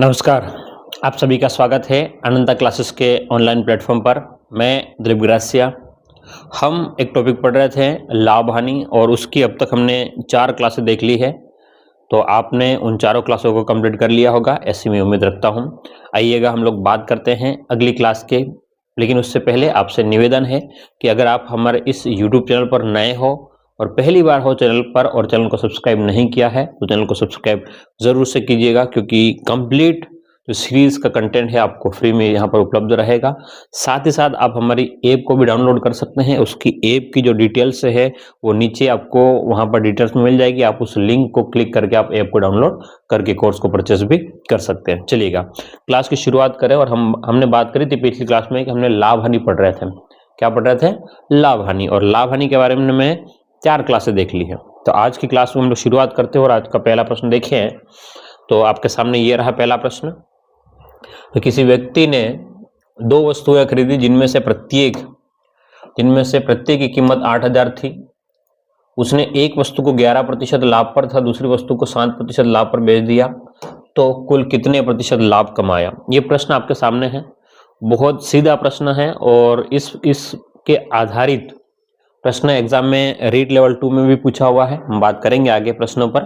नमस्कार, आप सभी का स्वागत है अनंता क्लासेस के ऑनलाइन प्लेटफॉर्म पर। मैं दिलीप ग्रासिया। हम एक टॉपिक पढ़ रहे थे लाभ हानि, और उसकी अब तक हमने 4 क्लासेस देख ली है। तो आपने उन चारों क्लासों को कंप्लीट कर लिया होगा, ऐसी मैं उम्मीद रखता हूं। आइएगा हम लोग बात करते हैं अगली क्लास के, लेकिन उससे पहले आपसे निवेदन है कि अगर आप हमारे इस यूट्यूब चैनल पर नए हो और पहली बार हो चैनल पर और चैनल को सब्सक्राइब नहीं किया है तो चैनल को सब्सक्राइब जरूर से कीजिएगा, क्योंकि कंप्लीट जो सीरीज का कंटेंट है आपको फ्री में यहाँ पर उपलब्ध रहेगा। साथ ही साथ आप हमारी ऐप को भी डाउनलोड कर सकते हैं। उसकी ऐप की जो डिटेल्स है वो नीचे आपको वहाँ पर डिटेल्स में मिल जाएगी। आप उस लिंक को क्लिक करके आप ऐप को डाउनलोड करके कोर्स को परचेस भी कर सकते हैं। चलिएगा क्लास की शुरुआत करें। और हमने बात करी थी पिछली क्लास में कि हमने लाभ हानि पढ़ रहे थे। क्या पढ़ रहे थे? लाभ हानि। और लाभ हानि के बारे में मैं 4 क्लासें देख ली है। तो आज की क्लास में हम लोग शुरुआत करते हैं। और आज का पहला प्रश्न देखिए, तो आपके सामने ये रहा पहला प्रश्न। तो किसी व्यक्ति ने 2 वस्तुएं खरीदी जिनमें से प्रत्येक की कीमत 8,000 थी। उसने एक वस्तु को 11% लाभ पर तथा दूसरी वस्तु को 7% लाभ पर बेच दिया, तो कुल कितने प्रतिशत लाभ कमाया? ये प्रश्न आपके सामने है। बहुत सीधा प्रश्न है और इसके आधारित प्रश्न एग्जाम में रीट लेवल 2 में भी पूछा हुआ है। हम बात करेंगे आगे प्रश्नों पर।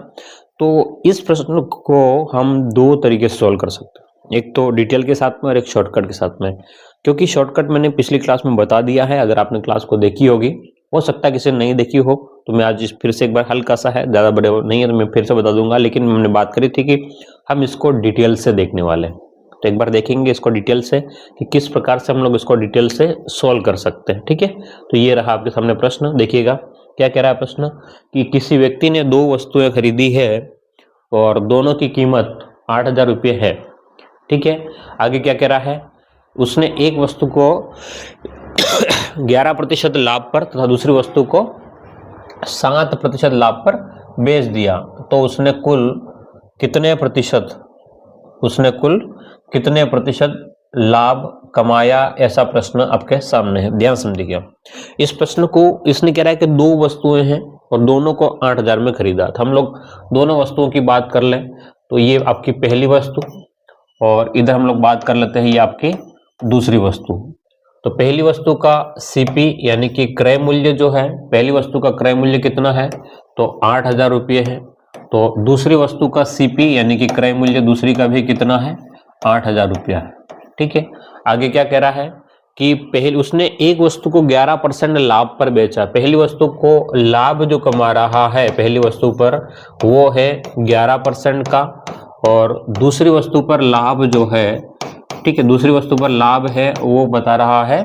तो इस प्रश्न को हम 2 तरीके से सोल्व कर सकते हैं, एक तो डिटेल के साथ में और एक शॉर्टकट के साथ में। क्योंकि शॉर्टकट मैंने पिछली क्लास में बता दिया है, अगर आपने क्लास को देखी होगी, हो सकता है किसी ने नहीं देखी हो, तो मैं आज फिर से एक बार, हल्का सा है, ज़्यादा बड़े नहीं है तो मैं फिर से बता दूंगा। लेकिन हमने बात करी थी कि हम इसको डिटेल से देखने वाले हैं। तो एक बार देखेंगे इसको डिटेल से कि किस प्रकार से हम लोग इसको डिटेल से सोल्व कर सकते हैं। ठीक है, तो ये रहा आपके सामने प्रश्न। देखिएगा क्या कह रहा है प्रश्न, कि किसी व्यक्ति ने 2 वस्तुएं खरीदी है और दोनों की कीमत 8,000 रुपये है। ठीक है, आगे क्या कह रहा है, उसने एक वस्तु को 11% लाभ पर तथा दूसरी वस्तु को 7% लाभ पर बेच दिया, तो उसने कुल कितने प्रतिशत लाभ कमाया? ऐसा प्रश्न आपके सामने है, ध्यान समझिएगा। इस प्रश्न को इसने कह रहा है कि 2 वस्तुएं हैं और दोनों को 8,000 में खरीदा। तो हम लोग दोनों वस्तुओं की बात कर लें, तो ये आपकी पहली वस्तु और इधर हम लोग बात कर लेते हैं ये आपकी दूसरी वस्तु। तो पहली वस्तु का सीपी यानी कि क्रय मूल्य जो है, पहली वस्तु का क्रय मूल्य कितना है? तो 8,000 रुपये है। तो दूसरी वस्तु का सीपी यानी कि क्रय मूल्य दूसरी का भी कितना है? 8,000 रुपया है। ठीक है, आगे क्या कह रहा है कि उसने एक वस्तु को 11% लाभ पर बेचा। पहली वस्तु को लाभ जो कमा रहा है पहली वस्तु पर वो है 11% का, और दूसरी वस्तु पर लाभ जो है, ठीक है, दूसरी वस्तु पर लाभ है वो बता रहा है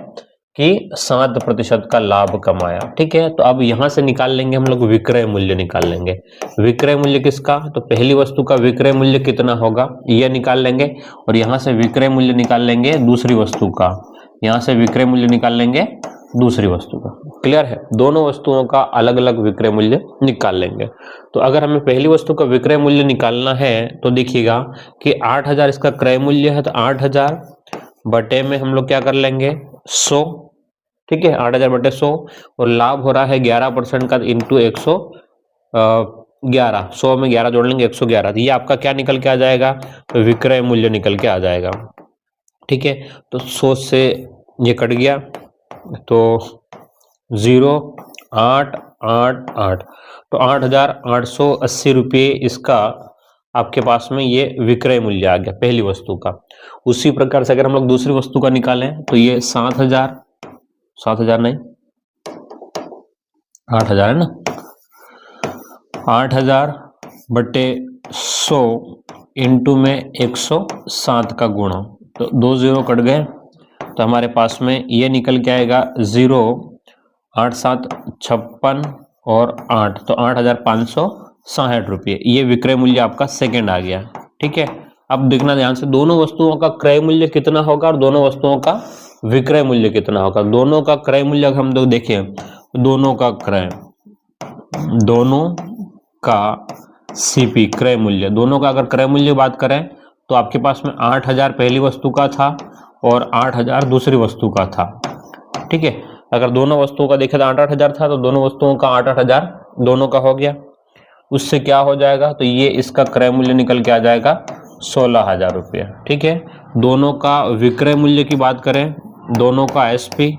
कि 7% का लाभ कमाया। ठीक है, तो अब यहां से निकाल लेंगे हम लोग विक्रय मूल्य निकाल लेंगे। विक्रय मूल्य किसका? तो पहली वस्तु का विक्रय मूल्य कितना होगा यह निकाल लेंगे, और यहां से विक्रय मूल्य निकाल लेंगे दूसरी वस्तु का, यहां से विक्रय मूल्य निकाल लेंगे दूसरी वस्तु का। क्लियर है, दोनों वस्तुओं का अलग अलग विक्रय मूल्य निकाल लेंगे। तो अगर हमें पहली वस्तु का विक्रय मूल्य निकालना है तो देखिएगा कि 8,000 इसका क्रय मूल्य है, तो 8,000 बटे में हम लोग क्या कर लेंगे 100। ठीक है, 8,000 बटे 100, और लाभ हो रहा है 11% का इंटू 111, 100 में 11 जोड़ लेंगे 111। ये आपका क्या निकल के आ जाएगा? तो विक्रय मूल्य निकल के आ जाएगा। ठीक है, तो 100 से ये कट गया तो 0,888, तो 8,880 रुपये इसका आपके पास में ये विक्रय मूल्य आ गया पहली वस्तु का। उसी प्रकार से अगर हम लोग दूसरी वस्तु का निकालें तो ये 7,000 नहीं 8,000 है ना, 8,000 बटे 100 इंटू में 107 का गुणा, तो 2 0 कट गए, तो हमारे पास में ये निकल के आएगा 0, 8 7 56 और 8, तो 8,560 रुपये। ये विक्रय मूल्य आपका सेकंड आ गया। ठीक है, अब देखना ध्यान से, दोनों वस्तुओं का क्रय मूल्य कितना होगा और दोनों वस्तुओं का विक्रय मूल्य कितना होगा। दोनों का क्रय मूल्य अगर हम लोग देखें, दोनों का सीपी क्रय मूल्य, दोनों का अगर क्रय मूल्य बात करें तो आपके पास में 8,000 पहली वस्तु का था और 8,000 दूसरी वस्तु का था। ठीक है, अगर दोनों वस्तुओं का देखें तो 8,000 था, तो दोनों वस्तुओं का 8,000 दोनों का हो गया। उससे क्या हो जाएगा, तो ये इसका क्रय मूल्य निकल के आ जाएगा 16,000 रुपया। ठीक है, दोनों का विक्रय मूल्य की बात करें, दोनों का एसपी,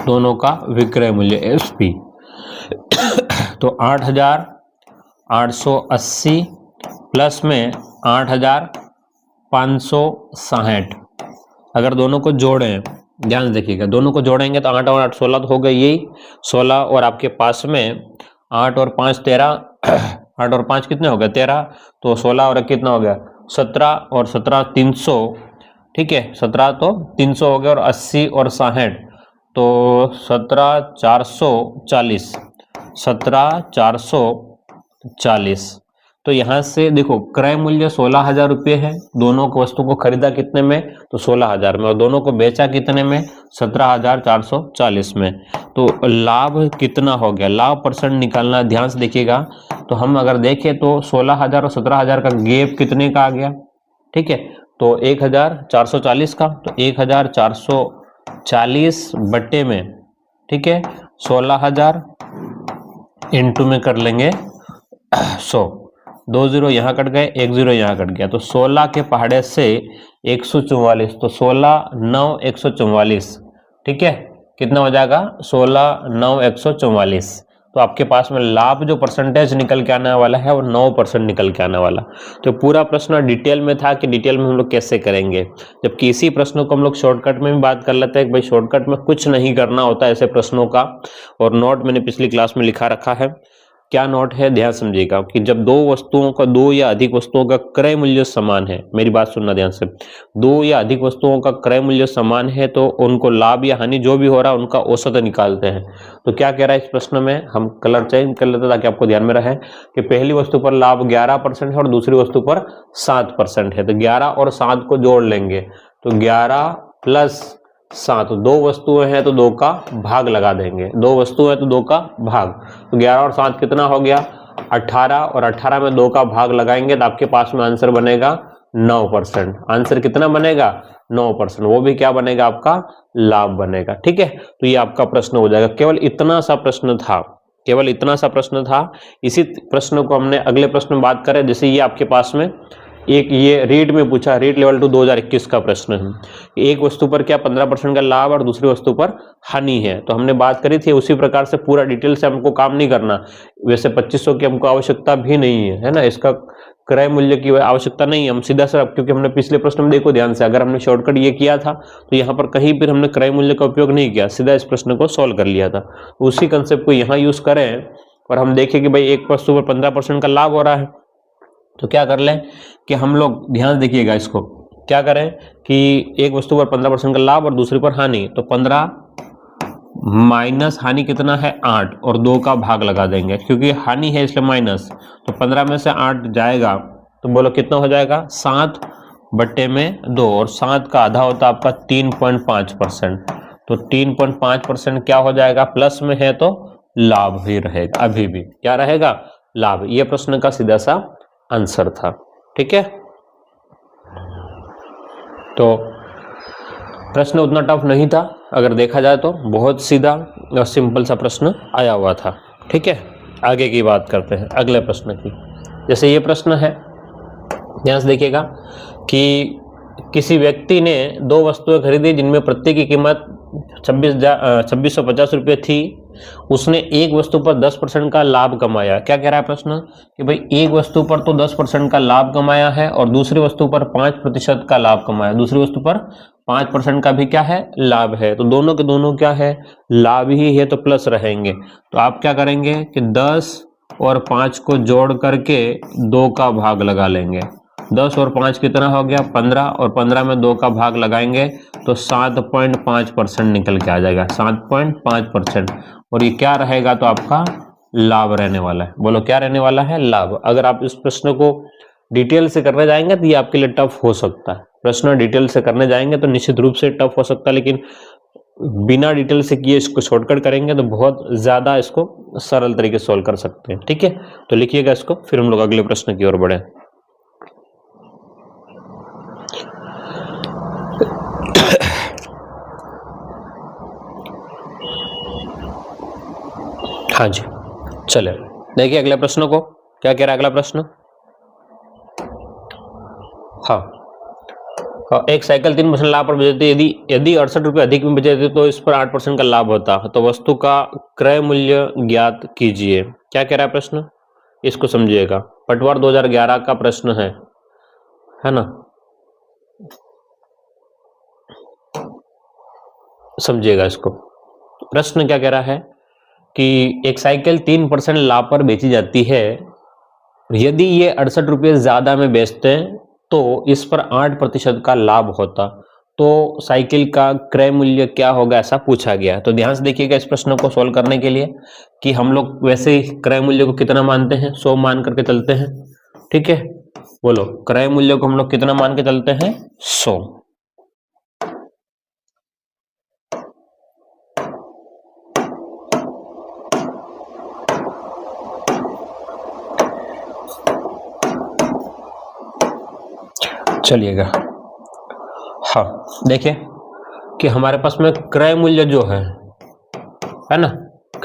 दोनों का विक्रय मूल्य एसपी तो 8,880 प्लस में 8,560, अगर दोनों को जोड़ें, ध्यान से देखिएगा, दोनों को जोड़ेंगे तो 8 और 8 16 तो हो गई, यही 16 और आपके पास में 8 और 5 13, 8 और 5 कितने हो गए 13, तो 16 और कितना हो गया 17 और 17 300। ठीक है, 17 तो 300 हो गया और 80 और 60 तो 17,440, 17,440। तो यहाँ से देखो क्रय मूल्य 16,000 रुपये है, दोनों को वस्तु को खरीदा कितने में तो 16,000 में, और दोनों को बेचा कितने में 17,440 में। तो लाभ कितना हो गया, लाभ परसेंट निकालना, ध्यान से देखिएगा। तो हम अगर देखें तो 16,000 और 17,000 का गैप कितने का आ गया। ठीक है, तो 1,440 का, तो 1,440 बट्टे में, ठीक है 16,000 इंटू में कर लेंगे 100, 2 जीरो यहाँ कट गए, 1 जीरो यहाँ कट गया, तो 16 के पहाड़े से 144, तो 16 9 144। ठीक है, कितना हो जाएगा 16 9 144। तो आपके पास में लाभ जो परसेंटेज निकल के आने वाला है वो 9% निकल के आने वाला। तो पूरा प्रश्न डिटेल में था कि डिटेल में हम लोग कैसे करेंगे, जबकि इसी प्रश्नों को हम लोग शॉर्टकट में भी बात कर लेते हैं कि भाई शॉर्टकट में कुछ नहीं करना होता ऐसे प्रश्नों का। और नोट मैंने पिछली क्लास में लिखा रखा है, क्या नोट है ध्यान समझिएगा, कि जब दो वस्तुओं का, दो या अधिक वस्तुओं का क्रय मूल्य समान है, मेरी बात सुनना ध्यान से, दो या अधिक वस्तुओं का क्रय मूल्य समान है तो उनको लाभ या हानि जो भी हो रहा है उनका औसत निकालते हैं। तो क्या कह रहा है इस प्रश्न में, हम कलर चेंज कर लेते ताकि आपको ध्यान में रहे कि पहली वस्तु पर लाभ 11% है और दूसरी वस्तु पर 7% है। तो 11 और 7 को जोड़ लेंगे तो 11 प्लस 7, दो वस्तुएं हैं तो 2 का भाग लगा देंगे, दो वस्तुएं तो 2 का भाग, तो 11 और 7 कितना हो गया 18, और 18 में 2 का भाग लगाएंगे तो आपके पास में आंसर बनेगा 9%। आंसर कितना बनेगा 9%, वो भी क्या बनेगा आपका लाभ बनेगा। ठीक है, तो ये आपका प्रश्न हो जाएगा। केवल इतना सा प्रश्न था, केवल इतना सा प्रश्न था। इसी प्रश्न को हमने अगले प्रश्न में बात करें, जैसे ये आपके पास में एक ये रीट में पूछा, रीट लेवल 2 2021 का प्रश्न है, एक वस्तु पर क्या 15% का लाभ और दूसरी वस्तु पर हानि है। तो हमने बात करी थी उसी प्रकार से पूरा डिटेल से हमको काम नहीं करना, वैसे 2500 की हमको आवश्यकता भी नहीं है ना, इसका क्रय मूल्य की आवश्यकता नहीं है, हम सीधा सा, क्योंकि हमने पिछले प्रश्न में देखो ध्यान से, अगर हमने शॉर्टकट ये किया था तो यहाँ पर कहीं पर हमने क्रय मूल्य का उपयोग नहीं किया, सीधा इस प्रश्न को सॉल्व कर लिया था। उसी कंसेप्ट को यहाँ यूज करें और हम देखें कि भाई एक वस्तु पर 15% का लाभ हो रहा है, तो क्या कर लें कि हम लोग ध्यान देखिएगा, इसको क्या करें कि एक वस्तु पर 15% का लाभ और दूसरी पर हानि, तो 15 माइनस हानि कितना है 8 और 2 का भाग लगा देंगे, क्योंकि हानि है इसलिए माइनस, तो 15 में से 8 जाएगा तो बोलो कितना हो जाएगा 7 बट्टे में 2, और 7 का आधा होता है आपका 3.5%, तो 3.5% क्या हो जाएगा, प्लस में है तो लाभ ही रहेगा, अभी भी क्या रहेगा लाभ। ये प्रश्न का सीधा सा आंसर था। ठीक है, तो प्रश्न उतना टफ नहीं था, अगर देखा जाए तो बहुत सीधा और सिंपल सा प्रश्न आया हुआ था। ठीक है, आगे की बात करते हैं अगले प्रश्न की। जैसे ये प्रश्न है, ध्यान से देखिएगा कि किसी व्यक्ति ने दो वस्तुएं खरीदी जिनमें प्रत्येक की कीमत 2650 रुपये थी, उसने एक वस्तु पर 10% का लाभ कमाया। क्या कह रहा है प्रश्न कि भाई एक वस्तु पर तो 10% का लाभ कमाया है और दूसरी वस्तु पर 5% का लाभ कमाया, दूसरी वस्तु पर 5% का भी क्या है लाभ है, तो दोनों के दोनों क्या है लाभ ही है, तो प्लस रहेंगे। तो आप क्या करेंगे कि 10 और 5 को जोड़ करके 2 का भाग लगा लेंगे, 10 और 5 कितना हो गया 15, और 15 में 2 का भाग लगाएंगे तो 7.5% निकल के आ जाएगा, 7.5%, और ये क्या रहेगा तो आपका लाभ रहने वाला है। बोलो क्या रहने वाला है लाभ। अगर आप इस प्रश्न को डिटेल से करने जाएंगे तो ये आपके लिए टफ हो सकता है, प्रश्न डिटेल से करने जाएंगे तो निश्चित रूप से टफ हो सकता है, लेकिन बिना डिटेल से किए इसको शॉर्टकट करेंगे तो बहुत ज्यादा इसको सरल तरीके से सोल्व कर सकते हैं। ठीक है, तो लिखिएगा इसको, फिर हम लोग अगले प्रश्न की ओर बढ़े। हाँ जी, चले देखिए अगले प्रश्न को, क्या कह रहा है अगला प्रश्न। हाँ, एक साइकिल 3% लाभ पर बेचती है, यदि 68 रुपये अधिक में बेचती तो इस पर 8% का लाभ होता। तो वस्तु का क्रय मूल्य ज्ञात कीजिए। क्या कह रहा है प्रश्न, इसको समझिएगा। पटवार 2011 का प्रश्न है ना, समझिएगा इसको। प्रश्न क्या कह रहा है कि एक साइकिल 3% लाभ पर बेची जाती है, यदि ये 68 रुपये ज्यादा में बेचते हैं तो इस पर 8% का लाभ होता। तो साइकिल का क्रय मूल्य क्या होगा, ऐसा पूछा गया। तो ध्यान से देखिएगा इस प्रश्न को सोल्व करने के लिए कि हम लोग वैसे ही क्रय मूल्य को कितना मानते हैं, 100 मान करके चलते हैं। ठीक है, बोलो क्रय मूल्य को हम लोग कितना मान के चलते हैं, 100। चलिएगा, हाँ देखिए कि हमारे पास में क्रय मूल्य जो है ना,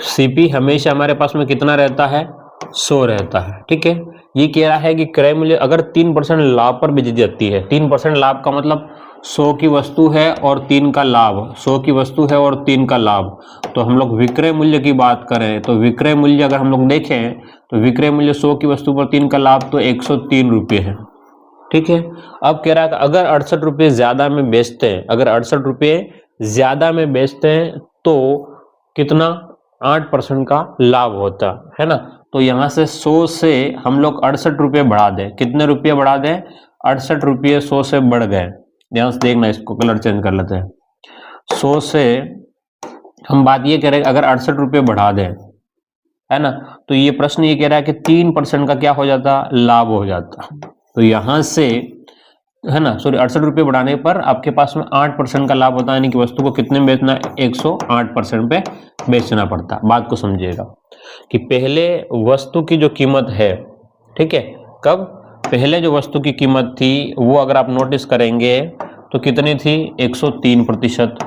सीपी हमेशा हमारे पास में कितना रहता है, 100 रहता है। ठीक है, ये कह रहा है कि क्रय मूल्य अगर 3% लाभ पर बेची जाती है, 3% लाभ का मतलब 100 की वस्तु है और 3 का लाभ, 100 की वस्तु है और 3 का लाभ। तो हम लोग विक्रय मूल्य की बात करें तो विक्रय मूल्य अगर हम लोग देखें तो विक्रय मूल्य 100 की वस्तु पर 3 का लाभ तो 103 रुपये है। ठीक है, अब कह रहा है अगर 68 रुपये ज्यादा में बेचते हैं, अगर 68 रुपये ज्यादा में बेचते हैं तो कितना, 8% का लाभ होता है ना। तो यहां से 100 से हम लोग 68 रुपये बढ़ा दें, कितने रुपये बढ़ा दें, 68 रुपये 100 से बढ़ गए। ध्यान से देखना, इसको कलर चेंज कर लेते हैं। 100 से हम बात ये करें अगर 68 रुपये बढ़ा दें, है ना, तो ये प्रश्न ये कह रहा है कि 3% का क्या हो जाता, लाभ हो जाता। तो यहां से है ना, सॉरी 68 रुपये बढ़ाने पर आपके पास में 8% का लाभ होता है, यानी कि वस्तु को कितने में बेचना, 108% पे बेचना पड़ता। बात को समझिएगा कि पहले वस्तु की जो कीमत है, ठीक है, कब, पहले जो वस्तु की कीमत थी वो अगर आप नोटिस करेंगे तो कितनी थी, 103%।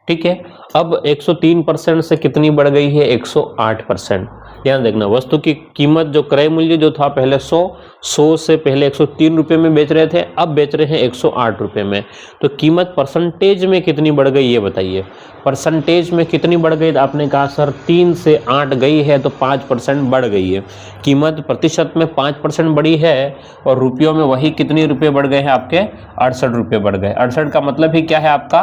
ठीक है, अब 103% से कितनी बढ़ गई है, 108%। ध्यान देखना, वस्तु की कीमत जो क्रय मूल्य जो था पहले 100 से पहले 103 रुपये में बेच रहे थे, अब बेच रहे हैं 108 रुपये में। तो कीमत परसेंटेज में कितनी बढ़ गई ये बताइए, परसेंटेज में कितनी बढ़ गई। तो आपने कहा सर 3 से 8 गई है तो 5% बढ़ गई है। कीमत प्रतिशत में 5% बढ़ी है और रुपयों में वही कितनी रुपये बढ़ गए हैं आपके, 68 रुपये बढ़ गए। 68 का मतलब ही क्या है आपका,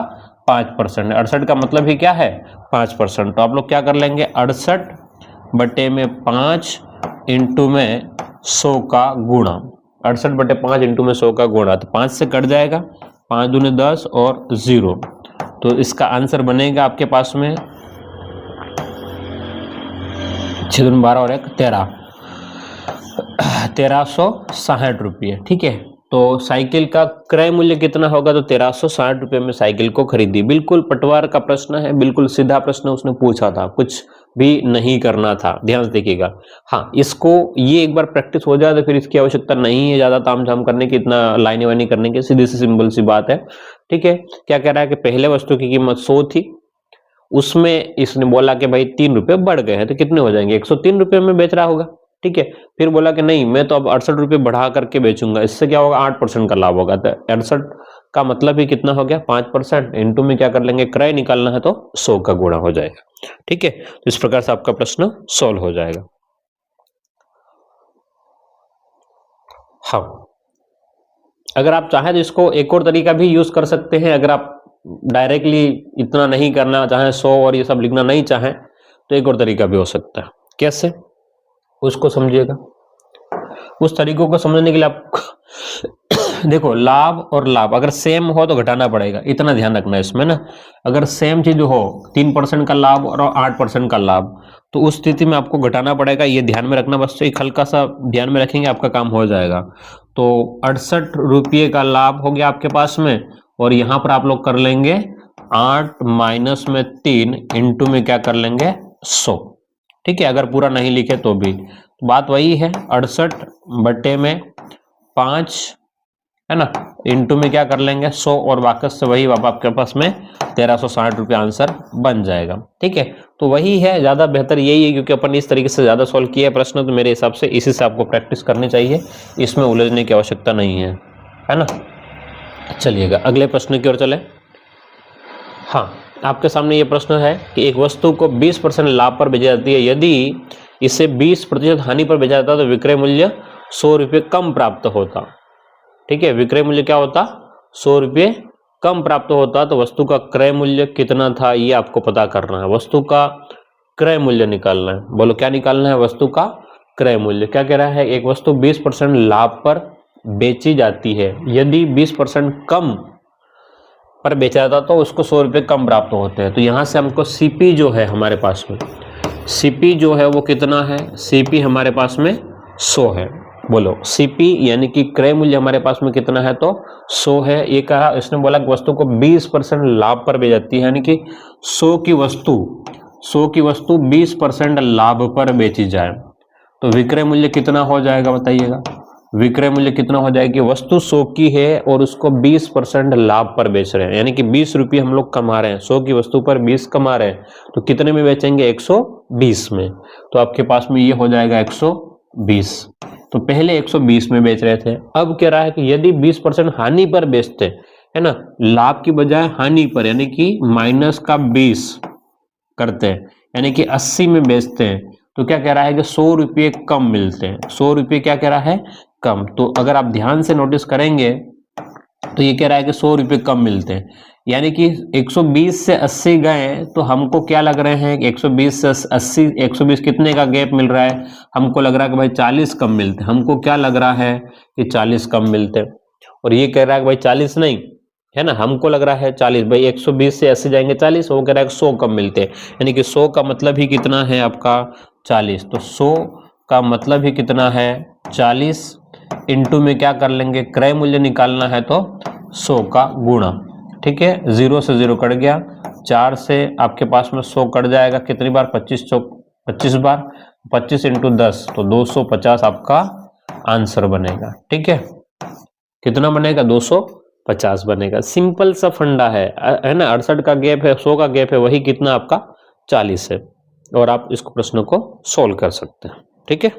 5%। 68 का मतलब ही क्या है, 5%। तो आप लोग क्या कर लेंगे, 68/5 इंटू में 100 का गुणा, 68/5 इंटू में 100 का गुणा। तो 5 से कट जाएगा, 5 दूने 10 और 0। तो इसका आंसर बनेगा आपके पास में 6 दूने 12 और 1 13, 1360 रुपये। ठीक है, तो साइकिल का क्रय मूल्य कितना होगा, तो 1360 रुपये में साइकिल को खरीदी। बिल्कुल पटवार का प्रश्न है, बिल्कुल सीधा प्रश्न उसने पूछा था, कुछ भी नहीं करना था। ध्यान से देखिएगा। हाँ, इसको ये एक बार प्रैक्टिस हो जाए तो फिर इसकी आवश्यकता नहीं है ज्यादा तामझाम करने की, इतना लाइने वाइने करने की, सीधी सी सिंपल सी बात है। ठीक है, क्या कह रहा है कि पहले वस्तु की कीमत 100 थी, उसमें इसने बोला कि भाई 3 रुपये बढ़ गए हैं तो कितने हो जाएंगे, 103 रुपये में बेच रहा होगा। ठीक है, फिर बोला कि नहीं मैं तो अब 68 रुपये बढ़ा करके बेचूंगा, इससे क्या होगा, 8% का लाभ होगा। तो 68 का मतलब ही कितना हो गया, 5%। इंटू में क्या कर लेंगे, क्रय निकालना है तो 100 का गुणा हो जाएगा। ठीक है, तो इस प्रकार से आपका प्रश्न सॉल्व हो जाएगा। हाँ, अगर आप चाहें तो इसको एक और तरीका भी यूज कर सकते हैं। अगर आप डायरेक्टली इतना नहीं करना चाहें, 100 और ये सब लिखना नहीं चाहें, तो एक और तरीका भी हो सकता है। कैसे, उसको समझिएगा। उस तरीकों को समझने के लिए आप देखो, लाभ और लाभ अगर सेम हो तो घटाना पड़ेगा, इतना ध्यान रखना है इसमें ना। अगर सेम चीज हो, 3% का लाभ और 8% का लाभ, तो उस स्थिति में आपको घटाना पड़ेगा, ये ध्यान में रखना। बस एक हल्का सा ध्यान में रखेंगे, आपका काम हो जाएगा। तो 68 रुपये का लाभ हो गया आपके पास में, और यहां पर आप लोग कर लेंगे 8 माइनस में 3 इंटू में क्या कर लेंगे, 100। ठीक है, अगर पूरा नहीं लिखे तो भी बात वही है, 68/5 है ना, इंटू में क्या कर लेंगे 100, और वापस से वही आपके पास में 1360 रुपये आंसर बन जाएगा। ठीक है, तो वही है, ज्यादा बेहतर यही है, क्योंकि अपन इस तरीके से ज्यादा सॉल्व किया है प्रश्न, तो मेरे हिसाब से इसी से आपको प्रैक्टिस करनी चाहिए, इसमें उलझने की आवश्यकता नहीं है ना। चलिएगा अगले प्रश्न की ओर चले। हाँ, आपके सामने ये प्रश्न है कि एक वस्तु को 20% लाभ पर बेची जाती है, यदि इसे 20% हानि पर बेचा जाता तो विक्रय मूल्य 100 रुपये कम प्राप्त होता। ठीक है, विक्रय मूल्य क्या होता? 100 रुपये कम प्राप्त होता। तो वस्तु का क्रय मूल्य कितना था ये आपको पता करना है। वस्तु का क्रय मूल्य निकालना है। बोलो क्या निकालना है? वस्तु का क्रय मूल्य। क्या कह रहा है? एक वस्तु 20% लाभ पर बेची जाती है, यदि 20% कम पर बेचा जाता तो उसको 100 रुपये कम प्राप्त होते हैं। तो यहाँ से हमको सीपी जो है हमारे पास में, सीपी जो है वो कितना है? सीपी हमारे पास में 100 है। बोलो सीपी यानी कि क्रय मूल्य हमारे पास में कितना है? तो 100 है। ये कहा, इसने बोला कि वस्तु को 20% लाभ पर बेची जाती है, यानी कि 100 की वस्तु 20% लाभ पर बेची जाए तो विक्रय मूल्य कितना हो जाएगा बताइएगा? विक्रय मूल्य कितना हो जाएगी? वस्तु 100 की है और उसको 20% लाभ पर बेच रहे हैं, यानी कि 20 रुपये हम लोग कमा रहे हैं। 100 की वस्तु पर 20 कमा रहे हैं, तो कितने में बेचेंगे? 120 में। तो आपके पास में ये हो जाएगा 120। तो पहले 120 में बेच रहे थे, अब कह रहा है कि यदि 20% हानि पर बेचते है ना, लाभ की बजाय हानि पर, यानी कि माइनस का 20 करते हैं, यानी कि 80 में बेचते हैं, तो क्या कह रहा है कि 100 रुपये कम मिलते हैं। 100 रुपये क्या कह रहा है? कम। तो अगर आप ध्यान से नोटिस करेंगे तो ये कह रहा है कि 100 रुपये कम मिलते हैं, यानी कि 120 से 80 गए तो हमको क्या लग रहे हैं कि 120 से 80, 120 कितने का गैप मिल रहा है? हमको लग रहा है कि भाई 40 कम मिलते हैं। हमको क्या लग रहा है कि 40 कम मिलते हैं, और ये कह रहा है कि भाई 40 नहीं है ना, हमको लग रहा है 40। भाई 120 से 80 जाएंगे 40, वो कह रहा है कि 100 कम मिलते हैं, यानी कि 100 का मतलब ही कितना है आपका? 40। तो 100 का मतलब ही कितना है? 40 इंटू में क्या कर लेंगे? क्रय मूल्य निकालना है तो 100 का गुणा। ठीक है, 0 से 0 कट गया, 4 से आपके पास में 100 कट जाएगा, कितनी बार? 25 बार, 25 इंटू 10 तो 250 आपका आंसर बनेगा। ठीक है, कितना बनेगा? 250 बनेगा। सिंपल सा फंडा है ना। 68 का गैप है, 100 का गैप है, वही कितना आपका? 40 है। और आप इसको प्रश्न को सोल्व कर सकते हैं। ठीक है,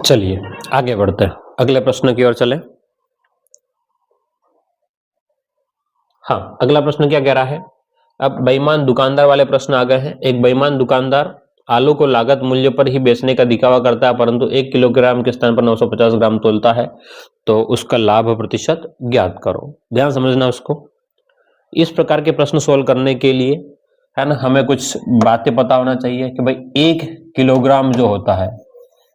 चलिए आगे बढ़ते हैं, अगले प्रश्न की ओर चलें। हाँ, अगला प्रश्न क्या कह रहा है? अब बेईमान दुकानदार वाले प्रश्न आ गए हैं। एक बेईमान दुकानदार आलू को लागत मूल्य पर ही बेचने का दिखावा करता है, परंतु 1 किलोग्राम के स्थान पर 950 ग्राम तोलता है, तो उसका लाभ प्रतिशत ज्ञात करो। ध्यान समझना उसको। इस प्रकार के प्रश्न सोल्व करने के लिए है ना, हमें कुछ बातें पता होना चाहिए कि भाई 1 किलोग्राम जो होता है,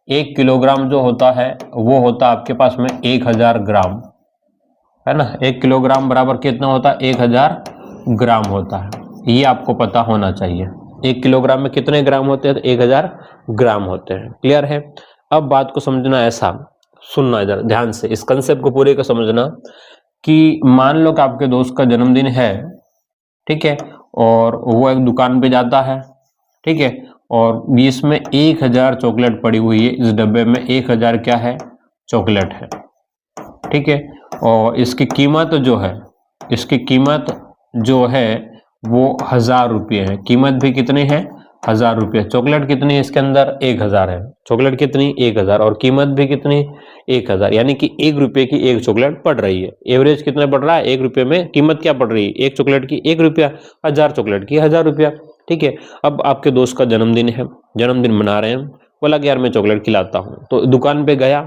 1 किलोग्राम जो होता है वो होता है आपके पास में 1000 ग्राम, है ना। 1 किलोग्राम बराबर कितना होता है? 1000 ग्राम होता है, ये आपको पता होना चाहिए। 1 किलोग्राम में कितने ग्राम होते हैं? तो 1000 ग्राम होते हैं। क्लियर है? अब बात को समझना ऐसा, सुनना इधर ध्यान से, इस कंसेप्ट को पूरे को समझना कि मान लो कि आपके दोस्त का जन्मदिन है, ठीक है, और वो एक दुकान पे जाता है, ठीक है, और इसमें 1000 चॉकलेट पड़ी हुई है। इस डब्बे में 1000 क्या है? चॉकलेट है। ठीक है, और इसकी कीमत जो है, इसकी कीमत जो है वो 1000 रुपये है। कीमत भी कितनी है? 1000 रुपये। चॉकलेट कितनी है इसके अंदर? 1000 है। चॉकलेट कितनी? 1000, और कीमत भी कितनी? 1000, यानी कि 1 रुपये की एक चॉकलेट पड़ रही है। एवरेज कितना पड़ रहा है? 1 रुपये में कीमत क्या पड़ रही है? एक चॉकलेट की 1 रुपया, 1000 चॉकलेट की 1000 रुपया। ठीक है, अब आपके दोस्त का जन्मदिन है, जन्मदिन मना रहे हैं, बोला कि यार मैं चॉकलेट खिलाता हूँ, तो दुकान पे गया,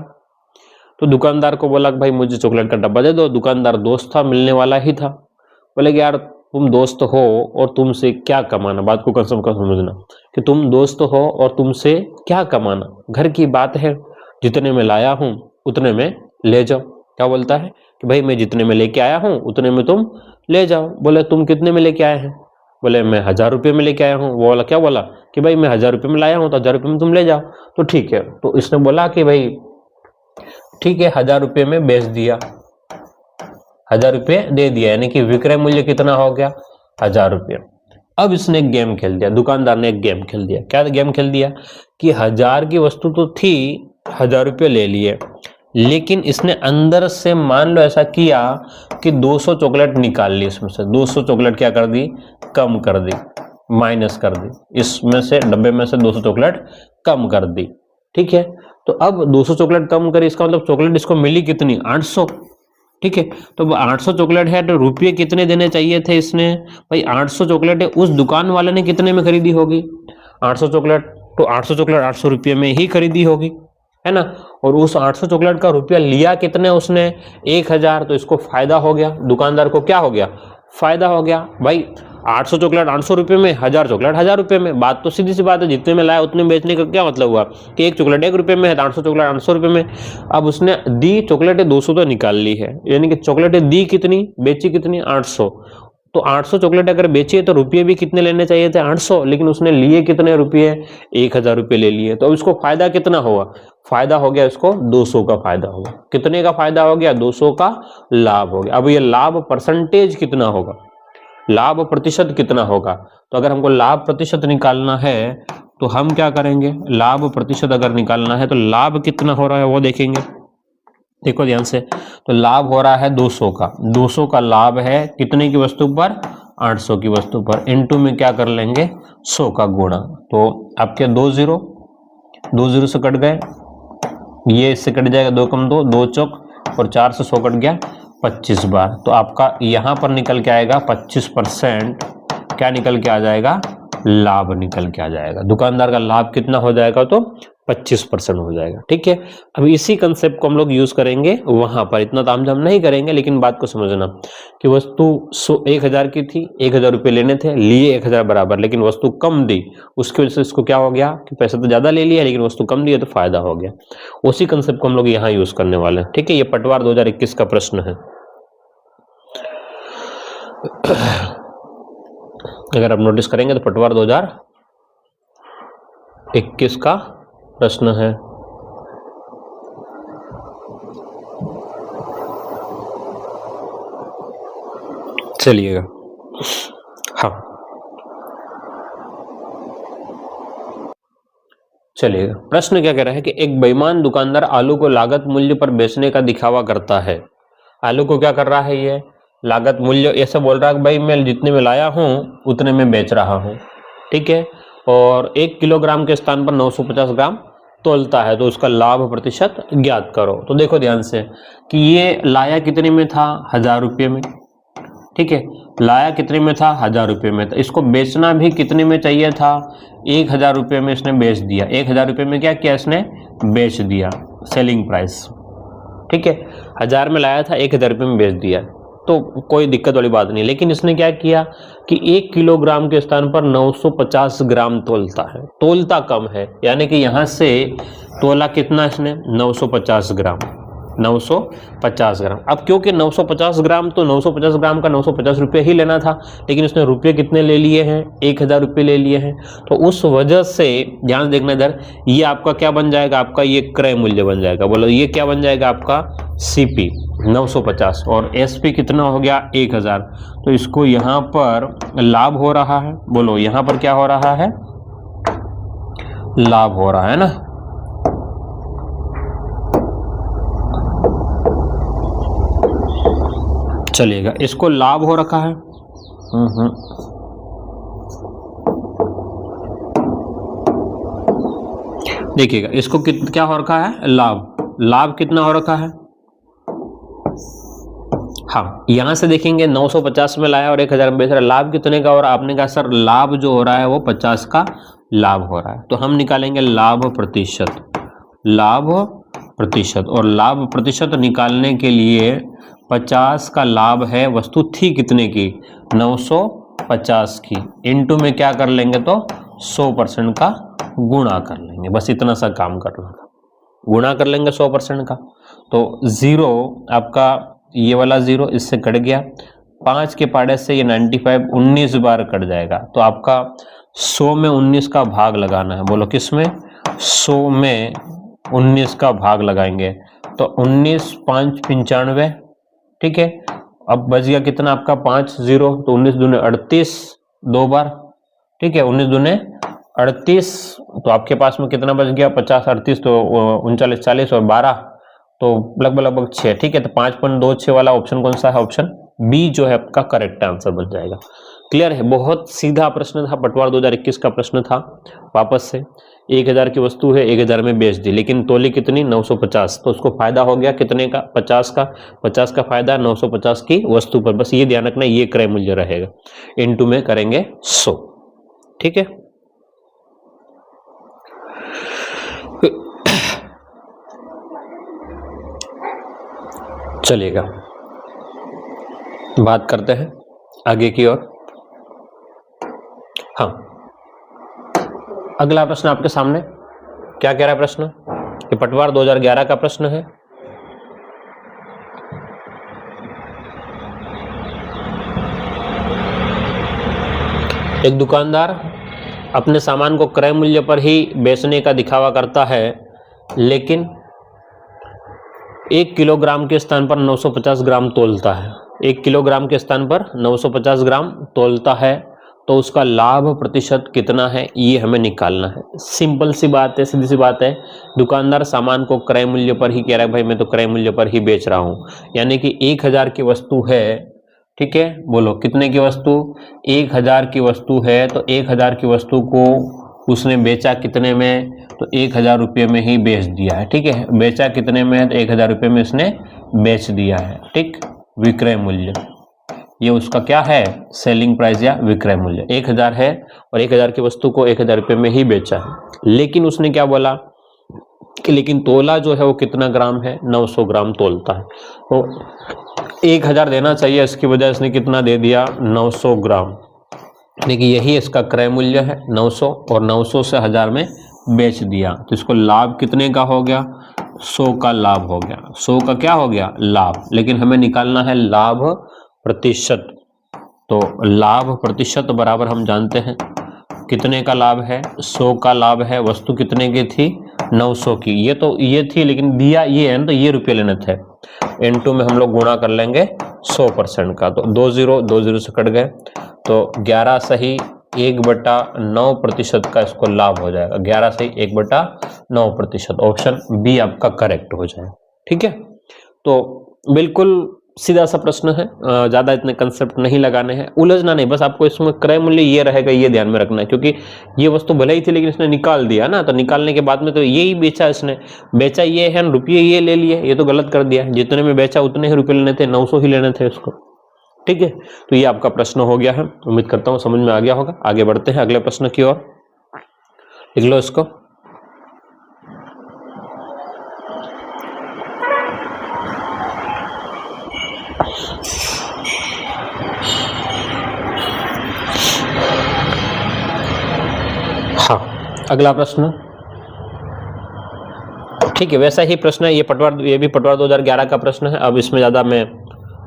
तो दुकानदार को बोला कि भाई मुझे चॉकलेट का डब्बा दे दो। दुकानदार दोस्त था, मिलने वाला ही था, बोले कि यार तुम दोस्त हो और तुमसे क्या कमाना। बात को कसम का समझना कि तुम दोस्त हो और तुमसे क्या कमाना, घर की बात है, जितने में लाया हूं उतने में ले जाओ। क्या बोलता है कि भाई मैं जितने में लेके आया हूं उतने में तुम ले जाओ। बोले तुम कितने में लेके आए हैं? बोले मैं 1000 रुपये में लेके आया हूँ। वो बोला, क्या बोला कि भाई मैं 1000 रुपये में लाया हूँ, तो 1000 रुपये में तुम ले जाओ। तो ठीक है, तो इसने बोला कि भाई ठीक है, 1000 रुपये में बेच दिया, 1000 रुपये दे दिया, यानी कि विक्रय मूल्य कितना हो गया? 1000 रुपये। अब इसने एक गेम खेल दिया, दुकानदार ने एक गेम खेल दिया। क्या गेम खेल दिया कि 1000 की वस्तु तो थी, 1000 रुपये ले लिए, लेकिन इसने अंदर से मान लो ऐसा किया कि 200 चॉकलेट निकाल ली इसमें से। 200 चॉकलेट क्या कर दी? कम कर दी। माइनस कर दी, इसमें से डब्बे में से 200 चॉकलेट कम कर दी। ठीक है, तो अब 200 चॉकलेट कम करी, इसका मतलब चॉकलेट इसको मिली कितनी, 800। ठीक है, तो 800 चॉकलेट है तो रुपये कितने देने चाहिए थे इसने, भाई 800 चॉकलेट है, उस दुकान वाले ने कितने में खरीदी होगी 800 चॉकलेट, तो 800 चॉकलेट 800 रुपये में ही खरीदी होगी, है ना। और उस 800 चॉकलेट का रुपया लिया कितने उसने, 1000, तो इसको फायदा हो गया, दुकानदार को क्या हो गया, फायदा हो गया। भाई 800 चॉकलेट 800 रुपये में, 1000 चॉकलेट 1000 रुपये में, बात तो सीधी सी बात है, जितने में लाया उतने बेचने का क्या मतलब हुआ कि एक चॉकलेट 1 रुपये में है, 800 चॉकलेट 800 रुपये में। अब उसने दी चॉकलेटें 200 तो निकाल ली है, यानी कि चॉकलेटें दी कितनी, बेची कितनी, 800। तो 800 चॉकलेट अगर बेची तो रुपये भी कितने लेने चाहिए थे, 800, लेकिन उसने लिए कितने रुपये, 1000 रुपये ले लिए। तो इसको फायदा कितना हुआ, फायदा हो गया इसको 200 का फायदा होगा। कितने का फायदा हो गया, 200 का लाभ हो गया। अब ये लाभ परसेंटेज कितना होगा, लाभ प्रतिशत कितना होगा, तो अगर हमको लाभ प्रतिशत निकालना है तो हम क्या करेंगे, लाभ प्रतिशत अगर निकालना है तो लाभ कितना हो रहा है वो देखेंगे। देखो ध्यान से, तो लाभ हो रहा है 200 का, 200 का लाभ है कितने की वस्तु पर, 800 की वस्तु पर, इनटू में क्या कर लेंगे 100 का गुणा। तो आपके 2 0 से कट गए, ये इससे कट जाएगा, 2 कम 2, 2 चौक, और 4 से 100 कट गया 25 बार। तो आपका यहां पर निकल के आएगा 25%, क्या निकल के आ जाएगा, लाभ निकल के आ जाएगा। दुकानदार का लाभ कितना हो जाएगा, तो 25% हो जाएगा। ठीक है, अब इसी कंसेप्ट को हम लोग यूज करेंगे वहां पर, इतना तामझाम नहीं करेंगे, लेकिन बात को समझना कि वस्तु 1000 की थी, 1000 रुपये लेने थे, लिए 1000 बराबर, लेकिन वस्तु कम दी, उसकी वजह से इसको क्या हो गया कि पैसा तो ज्यादा ले लिया लेकिन वस्तु कम दी है तो फायदा हो गया। उसी कंसेप्ट को हम लोग यहाँ यूज करने वाले हैं। ठीक है, ये पटवार 2021 का प्रश्न है। अगर आप नोटिस करेंगे तो पटवार 2021 का प्रश्न है। चलिएगा, हाँ चलिएगा, प्रश्न क्या कह रहा है कि एक बेईमान दुकानदार आलू को लागत मूल्य पर बेचने का दिखावा करता है। आलू को क्या कर रहा है, ये लागत मूल्य ऐसे बोल रहा है कि भाई मैं जितने में लाया हूं उतने में बेच रहा हूं। ठीक है, और 1 किलोग्राम के स्थान पर 950 ग्राम तोलता है, तो उसका लाभ प्रतिशत ज्ञात करो। तो देखो ध्यान से कि ये लाया कितने में था, 1000 रुपये में। ठीक है, लाया कितने में था, 1000 रुपये में। तो इसको बेचना भी कितने में चाहिए था, 1000 रुपये में इसने बेच दिया। 1000 रुपये में क्या किया इसने, बेच दिया, सेलिंग प्राइस। ठीक है, 1000 में लाया था, 1000 रुपये में बेच दिया, तो कोई दिक्कत वाली बात नहीं। लेकिन इसने क्या किया कि 1 किलोग्राम के स्थान पर 950 ग्राम तोलता है, तोलता कम है, यानी कि यहां से तोला कितना इसने, 950 ग्राम, 950 ग्राम। अब क्योंकि 950 ग्राम, तो 950 ग्राम का 950 रुपये ही लेना था, लेकिन उसने रुपये कितने ले लिए हैं, 1000 रुपये ले लिए हैं। तो उस वजह से ध्यान देखना इधर, ये आपका क्या बन जाएगा, आपका ये क्रय मूल्य बन जाएगा। बोलो ये क्या बन जाएगा आपका, सीपी 950, और एसपी कितना हो गया, 1000। तो इसको यहां पर लाभ हो रहा है, बोलो यहां पर क्या हो रहा है, लाभ हो रहा है ना। चलिएगा, इसको लाभ हो रखा है। देखिएगा, इसको क्या हो रखा है, लाभ। लाभ कितना हो रखा है, हाँ यहां से देखेंगे 950 में लाया और 1000 में बेच रहा है, लाभ कितने का हो रहा है। आपने कहा सर लाभ जो हो रहा है वो 50 का लाभ हो रहा है, तो हम निकालेंगे लाभ प्रतिशत, लाभ प्रतिशत। और लाभ प्रतिशत निकालने के लिए 50 का लाभ है, वस्तु थी कितने की, 950 की, इनटू में क्या कर लेंगे तो 100% का गुणा कर लेंगे। बस इतना सा काम करना था, गुणा कर लेंगे 100% का। तो 0 आपका ये वाला 0 इससे कट गया, 5 के पाड़े से ये 95 19 बार कट जाएगा। तो आपका 100 में 19 का भाग लगाना है। बोलो किस में, 100 में 19 का भाग लगाएंगे, तो 19 5 95। ठीक है, अब बच गया कितना आपका 5 0, तो 19 दूने 38 2 बार। ठीक है, 19 दूने 38, तो आपके पास में कितना बच गया 50 38, तो 39 40 और 12, तो लगभग 6। ठीक है, तो 5.26 वाला ऑप्शन कौन सा है, ऑप्शन बी जो है आपका करेक्ट आंसर बन जाएगा। क्लियर है? बहुत सीधा प्रश्न था, पटवार 2021 का प्रश्न था। वापस से 1000 की वस्तु है, 1000 में बेच दी, लेकिन तोली कितनी? 950। तो उसको फायदा हो गया कितने का? 50 का। 50 का फायदा 950 की वस्तु पर। बस ये ध्यान रखना, ये क्रय मूल्य रहेगा। इनटू में करेंगे 100। ठीक है, चलिएगा बात करते हैं आगे की ओर। हाँ, अगला प्रश्न आपके सामने क्या कह रहा है प्रश्न? ये पटवार 2011 का प्रश्न है। एक दुकानदार अपने सामान को क्रय मूल्य पर ही बेचने का दिखावा करता है, लेकिन 1 किलोग्राम के स्थान पर 950 ग्राम तोलता है। 1 किलोग्राम के स्थान पर 950 ग्राम तोलता है, तो उसका लाभ प्रतिशत कितना है, ये हमें निकालना है। सिंपल सी बात है, सीधी सी बात है। दुकानदार सामान को क्रय मूल्य पर ही कह रहा है, भाई मैं तो क्रय मूल्य पर ही बेच रहा हूं। यानी कि 1000 की वस्तु है, ठीक है, बोलो कितने की वस्तु? 1000 की वस्तु है, तो 1000 की वस्तु को उसने बेचा कितने में? तो 1000 रुपये में ही बेच दिया है। ठीक है, बेचा कितने में? तो 1000 रुपये में इसने बेच दिया है। ठीक, विक्रय मूल्य, ये उसका क्या है? सेलिंग प्राइस या विक्रय मूल्य। 1000 है और 1000 की वस्तु को 1000 रुपये में ही बेचा है, लेकिन उसने क्या बोला कि लेकिन तोला जो है वो कितना ग्राम है? 900 ग्राम तोलता है। तो 1000 देना चाहिए, इसकी वजह इसने कितना दे दिया? 900 ग्राम। लेकिन यही इसका क्रय मूल्य है 900, और 900 से 1000 में बेच दिया, तो इसको लाभ कितने का हो गया? 100 का लाभ हो गया। 100 का क्या हो गया? लाभ। लेकिन हमें निकालना है लाभ प्रतिशत। तो लाभ प्रतिशत बराबर हम जानते हैं कितने का लाभ है? 100 का लाभ है। वस्तु कितने की थी? 900 की। ये थी, लेकिन दिया ये है ना, तो ये रुपये लेने थे। इनटू में हम लोग गुणा कर लेंगे 100% का, तो 20 से कट गए, तो 11 सही 1/9% का इसको लाभ हो जाएगा। 11 सही 1/9%। ऑप्शन बी आपका करेक्ट हो जाए। ठीक है, तो बिल्कुल सीधा सा प्रश्न है, ज्यादा इतने कंसेप्ट नहीं लगाने हैं, उलझना नहीं, बस आपको इसमें क्रय मूल्य ये रहेगा, ये ध्यान में रखना है। क्योंकि ये वस्तु भले ही थी, लेकिन इसने निकाल दिया ना, तो निकालने के बाद में तो यही बेचा इसने, बेचा ये है, रुपये ये ले लिए, ये तो गलत कर दिया। जितने में बेचा उतने ही रुपये लेने थे, 900 ही लेने थे उसको। ठीक है, तो ये आपका प्रश्न हो गया है। उम्मीद करता हूँ समझ में आ गया होगा। आगे बढ़ते हैं अगले प्रश्न की ओर। लिख लो इसको। हाँ, अगला प्रश्न, ठीक है, वैसा ही प्रश्न है, ये भी पटवार 2011 का प्रश्न है। अब इसमें ज्यादा मैं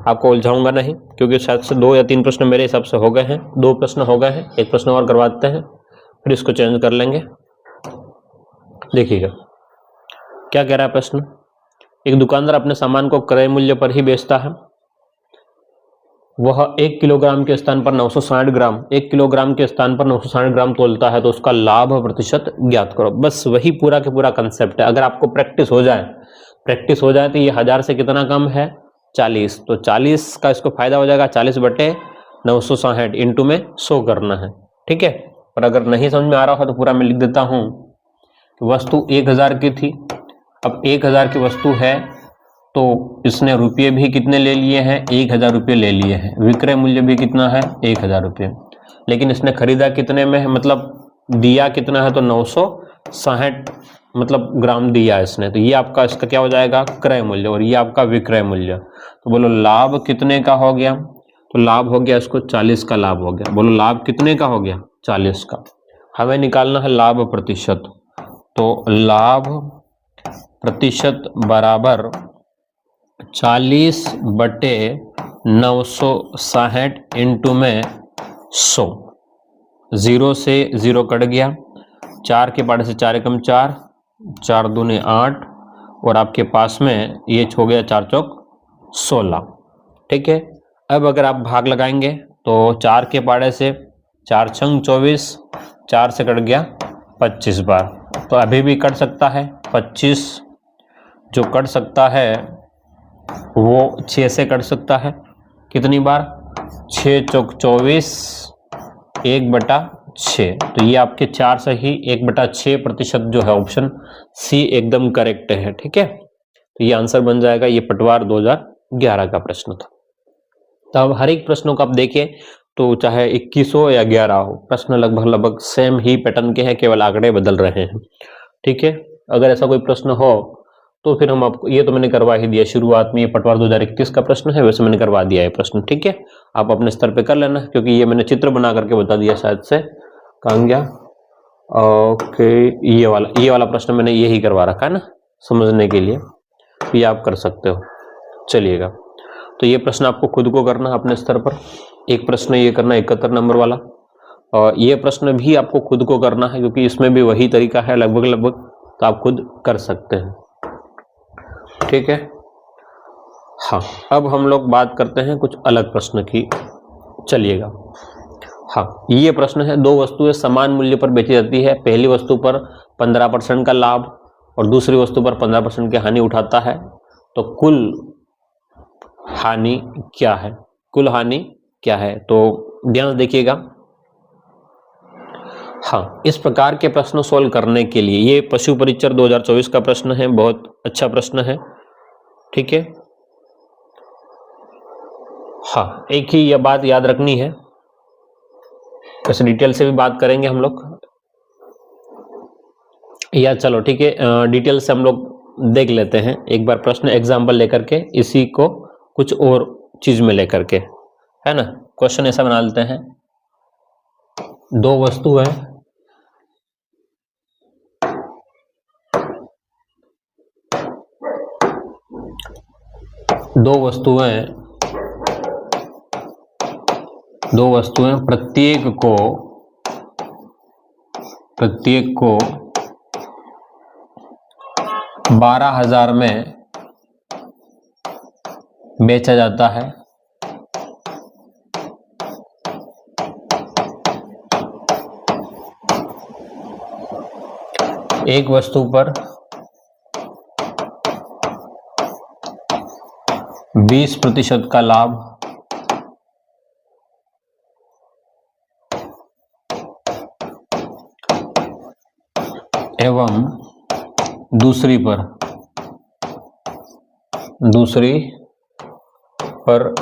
आपको उलझाऊंगा नहीं, क्योंकि शायद से 2 या 3 प्रश्न मेरे हिसाब से हो गए हैं। 2 प्रश्न हो गए हैं, एक प्रश्न और करवाते हैं, फिर इसको चेंज कर लेंगे। देखिएगा क्या कह रहा है प्रश्न। एक दुकानदार अपने सामान को क्रय मूल्य पर ही बेचता है। वह 1 किलोग्राम के स्थान पर 960 ग्राम 1 किलोग्राम के स्थान पर 960 ग्राम तोलता है, तो उसका लाभ प्रतिशत ज्ञात करो। बस वही पूरा के पूरा कंसेप्ट है। अगर आपको प्रैक्टिस हो जाए तो ये 1000 से कितना कम है? 40। तो 40 का इसको फायदा हो जाएगा, 40/960 इंटू में 100 करना है। ठीक है, और अगर नहीं समझ में आ रहा हो तो पूरा मैं लिख देता हूं। वस्तु 1000 की थी, अब 1000 की वस्तु है, तो इसने रुपये भी कितने ले लिए हैं? 1000 रुपये ले लिए हैं। विक्रय मूल्य भी कितना है? 1000 रुपये। लेकिन इसने खरीदा कितने में है, मतलब दिया कितना है? तो 960 मतलब ग्राम दिया इसने। तो ये आपका इसका क्या हो जाएगा? क्रय मूल्य, और ये आपका विक्रय मूल्य। तो बोलो लाभ कितने का हो गया? तो लाभ हो गया इसको 40 का लाभ हो गया। बोलो लाभ कितने का हो गया? 40 का। हमें निकालना है लाभ प्रतिशत। तो लाभ प्रतिशत बराबर 40/960 इंटू में 100। 0 से 0 कट गया, 4 के पाड़े से 4 एकम 4, 4 दूने 8, और आपके पास में ये हो गया 4 चौक 16। ठीक है, अब अगर आप भाग लगाएंगे तो 4 के पाड़े से 4 छंग 24, 4 से कट गया 25 बार। तो अभी भी कट सकता है 25, जो कट सकता है वो 6 से कट सकता है। कितनी बार? 6 चौक 24, 1/6। तो ये आपके 4 सही 1/6% जो है ऑप्शन सी एकदम करेक्ट है। ठीक है, तो ये आंसर बन जाएगा। ये पटवार 2011 का प्रश्न था। तब हर एक प्रश्नों को आप देखिए तो चाहे 21 हो या 11 हो, प्रश्न लगभग सेम ही पैटर्न के हैं, केवल आंकड़े बदल रहे हैं। ठीक है, अगर ऐसा कोई प्रश्न हो तो फिर हम आपको, ये तो मैंने करवा ही दिया शुरुआत में, ये पटवार 2021 का प्रश्न है, वैसे मैंने करवा दिया है प्रश्न। ठीक है, आप अपने स्तर पे कर लेना, क्योंकि ये मैंने चित्र बना करके बता दिया शायद से। कहाँ गया? ओके, ये वाला प्रश्न मैंने यही करवा रखा है ना, समझने के लिए, ये आप कर सकते हो। चलिएगा, तो ये प्रश्न आपको खुद को करना है अपने स्तर पर। एक प्रश्न ये करना 71 नंबर वाला, और ये प्रश्न भी आपको खुद को करना है, क्योंकि इसमें भी वही तरीका है लगभग, तो आप खुद कर सकते हैं। ठीक है, हाँ, अब हम लोग बात करते हैं कुछ अलग प्रश्न की। चलिएगा, हाँ, ये प्रश्न है, दो वस्तुएं समान मूल्य पर बेची जाती है, पहली वस्तु पर 15% का लाभ और दूसरी वस्तु पर 15% की हानि उठाता है, तो कुल हानि क्या है? कुल हानि क्या है? तो ध्यान से देखिएगा। हाँ, इस प्रकार के प्रश्न सोल्व करने के लिए, ये पशु परीक्षर 2024 का प्रश्न है, बहुत अच्छा प्रश्न है। ठीक है, हाँ, एक ही यह बात याद रखनी है, वैसे डिटेल से भी बात करेंगे हम लोग, या चलो ठीक है, डिटेल से हम लोग देख लेते हैं एक बार प्रश्न, एग्जाम्पल लेकर के, इसी को कुछ और चीज में लेकर के, है ना। क्वेश्चन ऐसा बना लेते हैं, दो वस्तुएं प्रत्येक को 12,000 में बेचा जाता है। एक वस्तु पर 20% का लाभ एवं दूसरी पर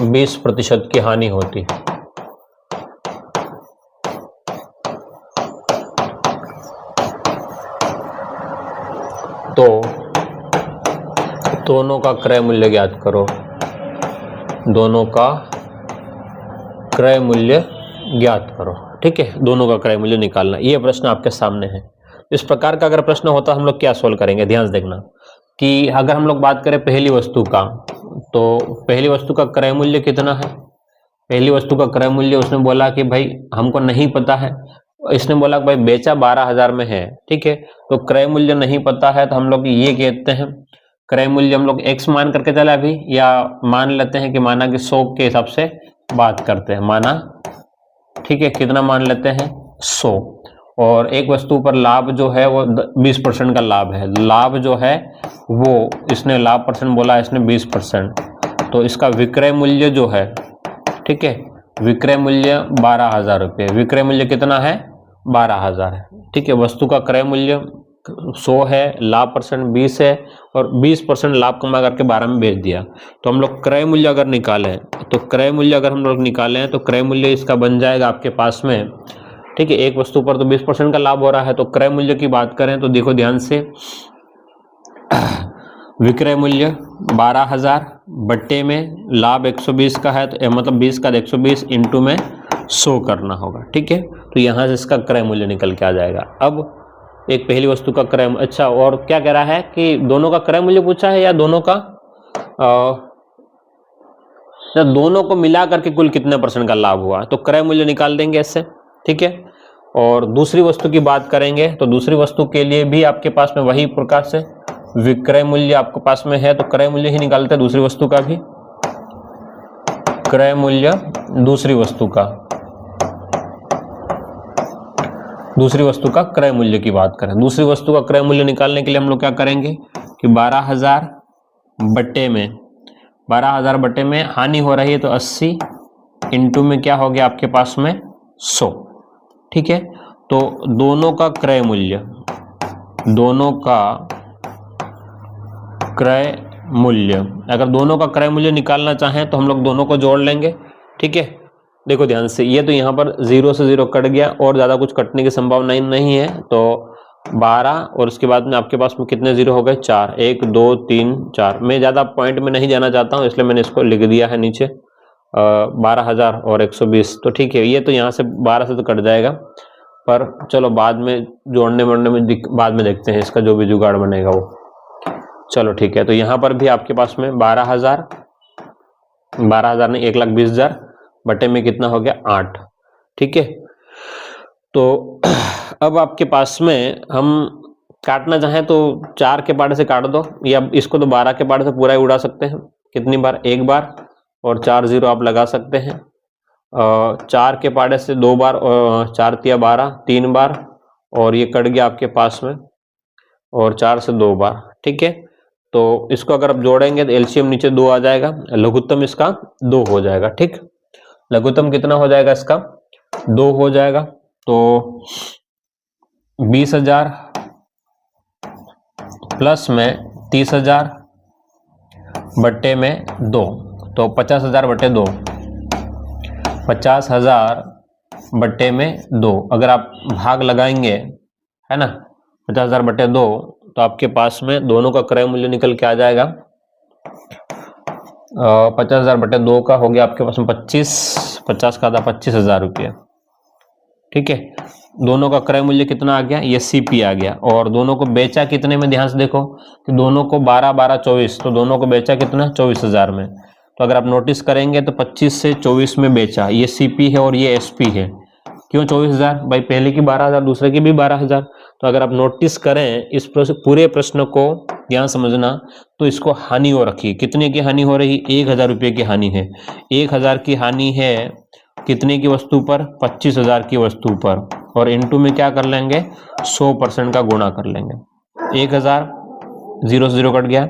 20% की हानि होती है। तो दोनों का क्रय मूल्य ज्ञात करो। दोनों का क्रय मूल्य ज्ञात करो। ठीक है, दोनों का क्रय मूल्य निकालना, ये प्रश्न आपके सामने है। इस प्रकार का अगर प्रश्न होता हम लोग क्या सोल्व करेंगे, ध्यान से देखना कि अगर हम लोग बात करें पहली वस्तु का, तो पहली वस्तु का क्रय मूल्य कितना है? पहली वस्तु का क्रय मूल्य, उसने बोला कि भाई हमको नहीं पता है, इसने बोला कि भाई बेचा 12,000 में है। ठीक है, तो क्रय मूल्य नहीं पता है, तो हम लोग ये कहते हैं क्रय मूल्य हम लोग x मान करके चला अभी, या मान लेते हैं कि माना कि 100 के हिसाब से बात करते हैं, माना ठीक है, कितना मान लेते हैं 100, और एक वस्तु पर लाभ जो है वो 20% का लाभ है। लाभ जो है वो, इसने लाभ परसेंट बोला, इसने 20%, तो इसका विक्रय मूल्य जो है, ठीक है, विक्रय मूल्य 12,000 रुपये। विक्रय मूल्य कितना है? 12,000 है। ठीक है, वस्तु का क्रय मूल्य 100 है, लाभ परसेंट 20 है, और 20% लाभ कमा करके 12 में बेच दिया। तो हम लोग क्रय मूल्य अगर निकालें, तो क्रय मूल्य अगर हम लोग निकालें तो क्रय मूल्य इसका बन जाएगा आपके पास में, ठीक है, एक वस्तु पर तो 20% का लाभ हो रहा है, तो क्रय मूल्य की बात करें तो देखो ध्यान से, विक्रय मूल्य 12,000 बट्टे में लाभ 120 का है, तो मतलब 20 का 120 इंटू में 100 करना होगा। ठीक है, तो यहाँ से इसका क्रय मूल्य निकल के आ जाएगा। अब एक पहली वस्तु का क्रय, अच्छा, और क्या कह रहा है कि दोनों का क्रय मूल्य पूछा है, या दोनों का या दोनों को मिला करके कुल कितने % का लाभ हुआ, तो क्रय मूल्य निकाल देंगे इससे। ठीक है, और दूसरी वस्तु की बात करेंगे तो दूसरी वस्तु के लिए भी आपके पास में वही प्रकार से विक्रय मूल्य आपके पास में है, तो क्रय मूल्य ही निकालते हैं दूसरी वस्तु का भी। क्रय मूल्य दूसरी वस्तु का क्रय मूल्य की बात करें, दूसरी वस्तु का क्रय मूल्य निकालने के लिए हम लोग क्या करेंगे कि 12,000 बट्टे में हानि हो रही है, तो 80 इंटू में क्या हो गया आपके पास में 100। ठीक है। तो दोनों का क्रय मूल्य, दोनों का क्रय मूल्य, अगर दोनों का क्रय मूल्य निकालना चाहें तो हम लोग दोनों को जोड़ लेंगे। ठीक है, देखो ध्यान से, ये तो यहाँ पर 0 से 0 कट गया और ज़्यादा कुछ कटने की संभावना नहीं है। तो 12 और उसके बाद में आपके पास में कितने 0 हो गए? 4, 1 2 3 4। मैं ज़्यादा पॉइंट में नहीं जाना चाहता हूँ, इसलिए मैंने इसको लिख दिया है नीचे 12,000 और 120। तो ठीक है, ये तो यहाँ से 12 से तो कट जाएगा, पर चलो बाद में जोड़ने वोड़ने में बाद में देखते हैं, इसका जो भी जुगाड़ बनेगा वो। चलो ठीक है, तो यहाँ पर भी आपके पास में 12,000 नहीं 1,20,000 बटे में कितना हो गया? 8। ठीक है, तो अब आपके पास में हम काटना चाहें तो 4 के पाड़े से काट दो, या इसको तो 12 के पाड़े से पूरा ही उड़ा सकते हैं। कितनी बार? एक बार, और 4 0 आप लगा सकते हैं। 4 के पाड़े से 2 बार, 4 तिया 12 3 बार, और ये कट गया आपके पास में, और 4 से 2 बार। ठीक है, तो इसको अगर आप जोड़ेंगे तो एलसीएम नीचे 2 आ जाएगा, लघुत्तम इसका 2 हो जाएगा। ठीक, लघुत्तम कितना हो जाएगा इसका? 2 हो जाएगा। तो 20,000 प्लस में 30,000 बट्टे में 2, तो 50,000 बट्टे 2, 50,000 बट्टे में 2। अगर आप भाग लगाएंगे, है ना, 50,000 बट्टे 2, तो आपके पास में दोनों का क्रय मूल्य निकल के आ जाएगा 50,000 बटे 2 का हो गया आपके पास में 50 का था 25,000 रुपये। ठीक है, दोनों का क्रय मूल्य कितना आ गया? ये सीपी आ गया। और दोनों को बेचा कितने में? ध्यान से देखो कि दोनों को 12 12 24, तो दोनों को बेचा कितना? 24,000 में। तो अगर आप नोटिस करेंगे तो 25 से 24 में बेचा, ये सीपी है और ये एसपी है। क्यों 24,000? भाई पहले की 12,000, दूसरे की भी 12,000। तो अगर आप नोटिस करें इस पूरे प्रश्न को ध्यान समझना, तो इसको हानि हो रखी है। कितने की हानि हो रही? 1,000 रुपये की हानि है। 1,000 की हानि है कितने की वस्तु पर? 25,000 की वस्तु पर। और इनटू में क्या कर लेंगे? 100% का गुणा कर लेंगे। 1,000 0 से 0 कट गया,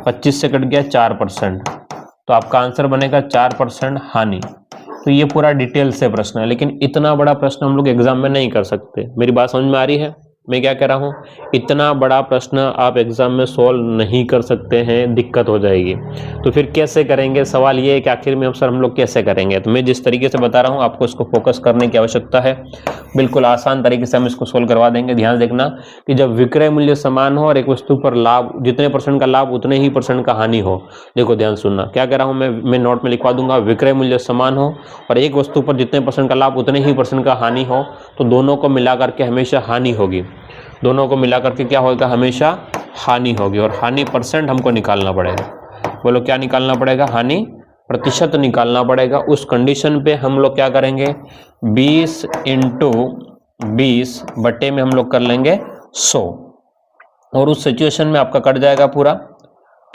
25 से कट गया 4%, तो आपका आंसर बनेगा 4% हानि। तो ये पूरा डिटेल से प्रश्न है, लेकिन इतना बड़ा प्रश्न हम लोग एग्जाम में नहीं कर सकते। मेरी बात समझ में आ रही है? मैं क्या कह रहा हूँ, इतना बड़ा प्रश्न आप एग्जाम में सॉल्व नहीं कर सकते हैं, दिक्कत हो जाएगी। तो फिर कैसे करेंगे? सवाल ये है कि आखिर में सर हम लोग कैसे करेंगे। तो मैं जिस तरीके से बता रहा हूँ आपको इसको फोकस करने की आवश्यकता है। बिल्कुल आसान तरीके से हम इसको सोल्व करवा देंगे। ध्यान देखना कि जब विक्रय मूल्य समान हो और एक वस्तु पर लाभ, जितने % का लाभ उतने ही % का हानि हो। देखो ध्यान सुनना, क्या कह रहा हूँ मैं नोट में लिखवा दूंगा। विक्रय मूल्य समान हो और एक वस्तु पर जितने % का लाभ उतने ही % का हानि हो, तो दोनों को मिलाकर के हमेशा हानि होगी। दोनों को मिलाकर के क्या होगा? हमेशा हानि होगी। और हानि % हमको निकालना पड़ेगा। बोलो क्या निकालना पड़ेगा? हानि प्रतिशत निकालना पड़ेगा। उस कंडीशन पे हम लोग क्या करेंगे? 20 × 20 बटे में हम लोग कर लेंगे 100, और उस सिचुएशन में आपका कट जाएगा पूरा।